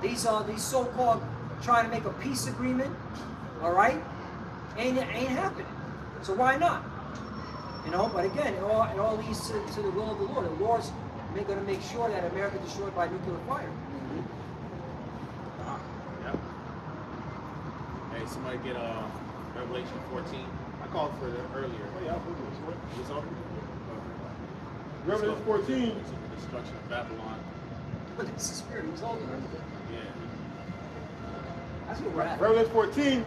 These so-called trying to make a peace agreement, all right? Ain't happening. So why not? You know, but again, it all leads to the will of the Lord. The Lord's going to make sure that America is destroyed by nuclear fire. Yep. Hey, somebody get Revelation 14. I called for it earlier. Oh, yeah, I'll put this. It's open. Revelation 14. It's the destruction of Babylon. But it's the spirit. He's older. Yeah. That's what we're at. Revelation 14,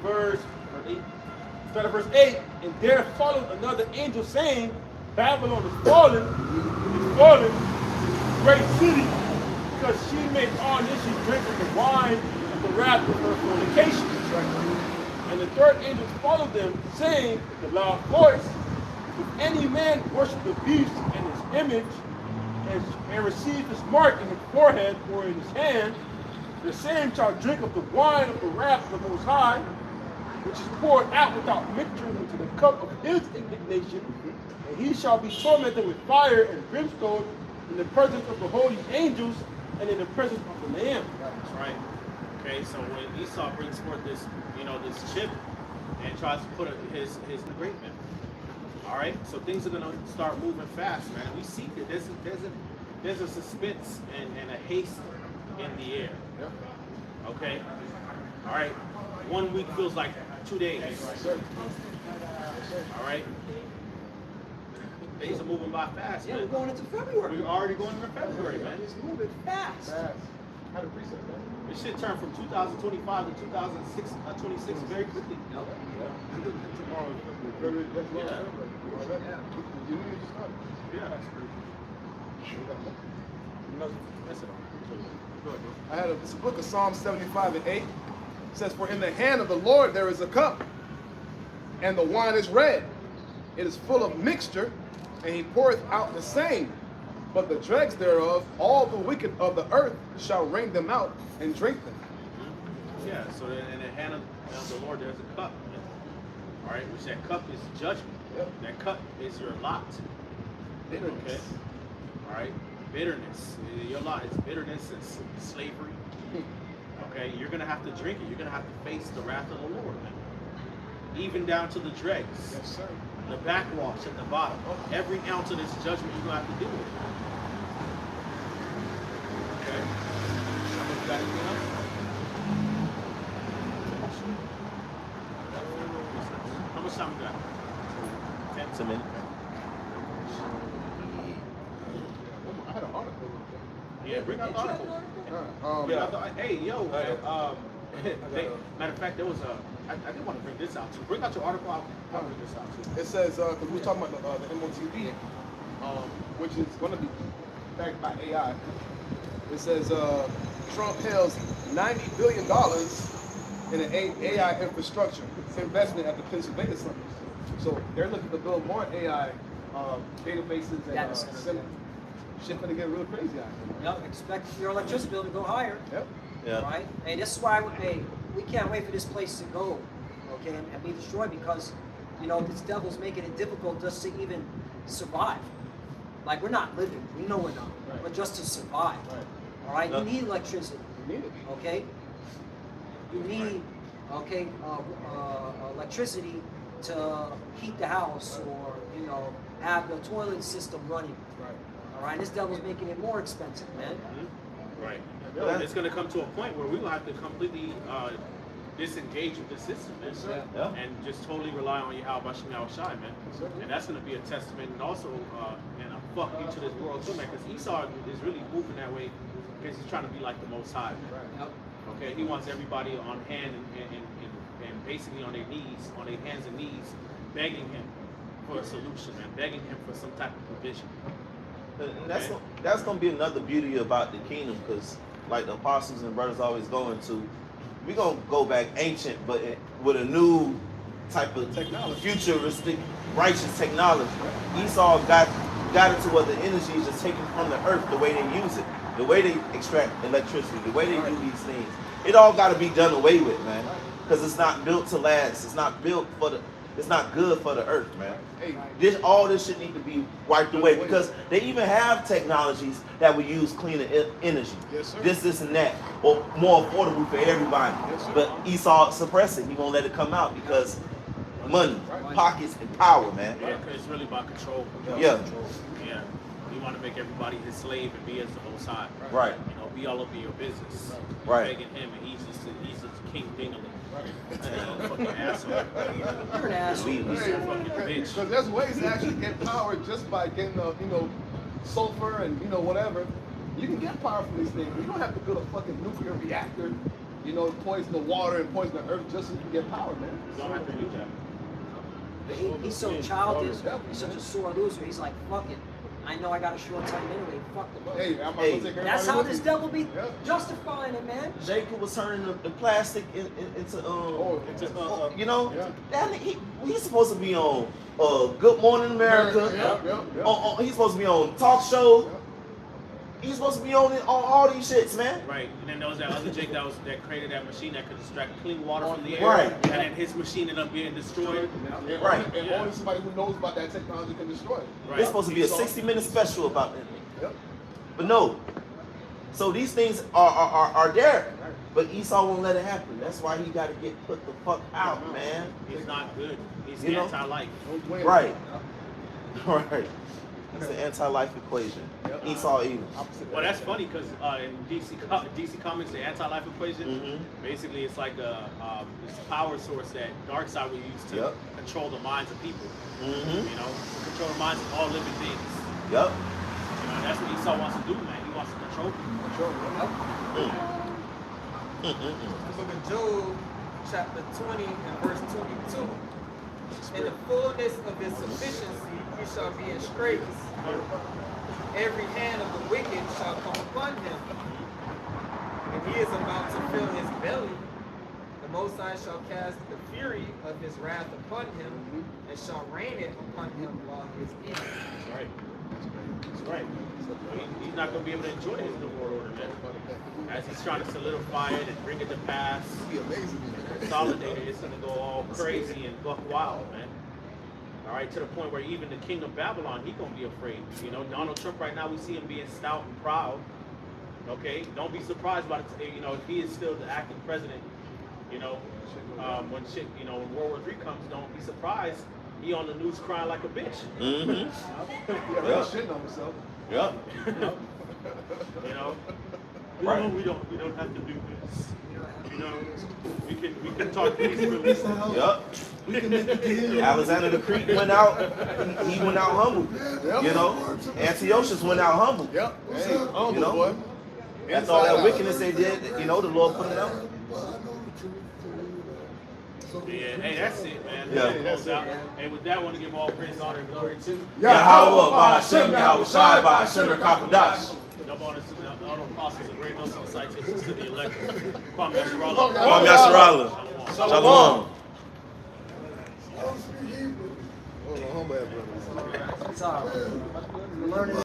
verse 8. Start at verse 8. And there followed another angel saying, Babylon is fallen, great city, because she made all nations drink of the wine of the wrath of her fornication. And the third angel followed them, saying with a loud voice, if any man worship the beast and his image, and receive his mark in his forehead or in his hand, the same shall drink of the wine of the wrath of the Most High, which is poured out without mixture into the cup of his indignation, and he shall be tormented with fire and brimstone in the presence of the holy angels and in the presence of the Lamb. That's right. Okay, so when Esau brings forth this chip and tries to put his agreement, all right. So things are gonna start moving fast, man. We see that there's a suspense and a haste in the air. Okay. All right. 1 week feels like 2 days. All right. Things are moving by fast, Yeah, man. we're going into February. We're already going into February, man. It's moving fast. How to preset that? This shit turned from 2025 to 2026 very quickly. Tomorrow, February, that's Yeah. You knew you just started. Yeah, that's crazy. That's it. I had it's a book of Psalm 75 and 8. It says, for in the hand of the Lord there is a cup, and the wine is red. It is full of mixture, and he poureth out the same. but the dregs thereof, all the wicked of the earth shall wring them out and drink them. Yeah, so in the hand of the Lord there's a cup. All right, which that cup is judgment. Yep. That cup is your lot. Bitterness. Okay. All right, bitterness. Your lot is bitterness and slavery. Okay, you're gonna have to drink it. You're gonna have to face the wrath of the Lord, man. Even down to the dregs, Yes, sir. the backwash at the bottom. Every ounce of this judgment you're gonna have to deal with. Okay. How much got anything else? How much time we got? 10 It's a minute. I had an article. Yeah, bring out the article. Hey, yo. Matter of fact, there was a. I did want to bring this out too. Bring out your article. I'll bring this out too. It says, because we were talking about the MOTV, which is going to be backed by AI. It says Trump hails $90 billion in an AI infrastructure investment at the Pennsylvania Summit. So they're looking to build more AI databases and shit gonna get real crazy out here. Yep, expect your electricity bill to go higher. Yep. Yeah. Right? And this is why we can't wait for this place to go, okay, and be destroyed because, this devil's making it difficult just to even survive. Like, we're not living. We know we're not. Right. But just to survive. Right. All right? You need electricity. You need it. Okay? You need, electricity to heat the house or, have the toilet system running. Right. All right? This devil's making it more expensive, man. Right. It's going to come to a point where we're going to have to completely disengage with the system, man. Yeah. And just totally rely on Yahweh Shai, man. And that's going to be a testament and also and a fuck you to this world too, man. Because Esau is really moving that way because he's trying to be like the Most High, man. Yep. Okay, he wants everybody on hand and basically on their knees, on their hands and knees, begging him for a solution, man, begging him for some type of provision. And that's gonna be another beauty about the kingdom, because like the apostles and brothers always go into, we're gonna go back ancient, but with a new type of Technology. futuristic, righteous technology. Esau got it to where the energy is just taken from the earth, the way they use it, the way they extract electricity, the way they do these things. It all got to be done away with, man, because it's not built to last. It's not built for the. It's not good for the earth, man. Hey, All this shit need to be wiped away, because they even have technologies that will use cleaner energy. Yes, sir. This and that, or more affordable for everybody. Yes, sir. But Esau suppress it. He won't let it come out because money, Right. pockets, and power, man. Yeah, 'cause it's really about control. Yeah. Yeah. He want to make everybody his slave and be as the Most High. Right. Be all up in your business. Right. Begging him, and he's just King Dingaling. Fucking asshole. You're an asshole. We- He's a fucking bitch. because there's ways to actually get power just by getting sulfur and whatever. You can get power from these things. You don't have to build a fucking nuclear reactor, poison the water and poison the earth just so you can get power, man. You don't have to do that. He's so childish. He's such a sore loser. He's like, fuck it. I know I got a short time anyway. Fuck the Hey, I'm about Hey. to take everybody That's how with this me. devil be Yeah. justifying it, man. Jacob was turning the plastic into Yeah. that he's supposed to be on Good Morning America. Yeah. He's supposed to be on talk show. He's supposed to be on all these shits, man. Right. And then there was that other Jake that created that machine that could extract clean water from the air. Right. And then his machine ended up getting destroyed. And Right. only somebody who knows about that technology can destroy it. Right. It's supposed to be a 60-minute special about it. Yep. But no. So these things are there. But Esau won't let it happen. That's why he got to get put the fuck out, man. He's not good. He's You know? anti-life. Don't blame Right. him. Right. It's an anti-life equation. Yep. Esau evil. Well, that's funny because in DC Comics, the anti-life equation, Mhm. basically it's like a power source that Darkseid will use to Yep. control the minds of people. Mm-hmm. To control the minds of all living things. Yep. That's what Esau wants to do, man. He wants to control people. Mm. The book of Job, chapter 20 and verse 22. In the fullness of his sufficiency, he shall be in straits. Every hand of the wicked shall come upon him. And he is about to fill his belly. The Most High shall cast the fury of his wrath upon him, and shall rain it upon him while he is eating. Right. That's right. He's not going to be able to enjoy his new world order, man. As he's trying to solidify it and bring it to pass, consolidate it, it's going to go all crazy and buck wild, man. All right, to the point where even the king of Babylon, he's going to be afraid. You know, Donald Trump right now, we see him being stout and proud. Okay, don't be surprised about it. You know, if he is still the acting president, you know, when World War III comes, don't be surprised. He on the news crying like a bitch. Mm-hmm. Yeah, shitting on himself. Yep. You know, Right. we don't have to do this. You know, we can talk peacefully. Yep. We can make a deal. Alexander the Greek went out. He went out humble. You know, Antiochus went out humble. Yep. Hey, humble, You know? boy. After all that wickedness they did, you know, the Lord put it out. Yeah, hey, that's it, man. Yeah. Close out. Hey, with that, I want to give all praise, honor, and glory to Yahweh, Ba'ashem, Yahweh Shai, Ba'ashem, Rakakodash. double honors to all the apostles and great Muslim citations to the elect. Kwame Yasharallah. Kwame Yasharallah. Shalom. Hold on, humble ass brother. It's all right. We're learning.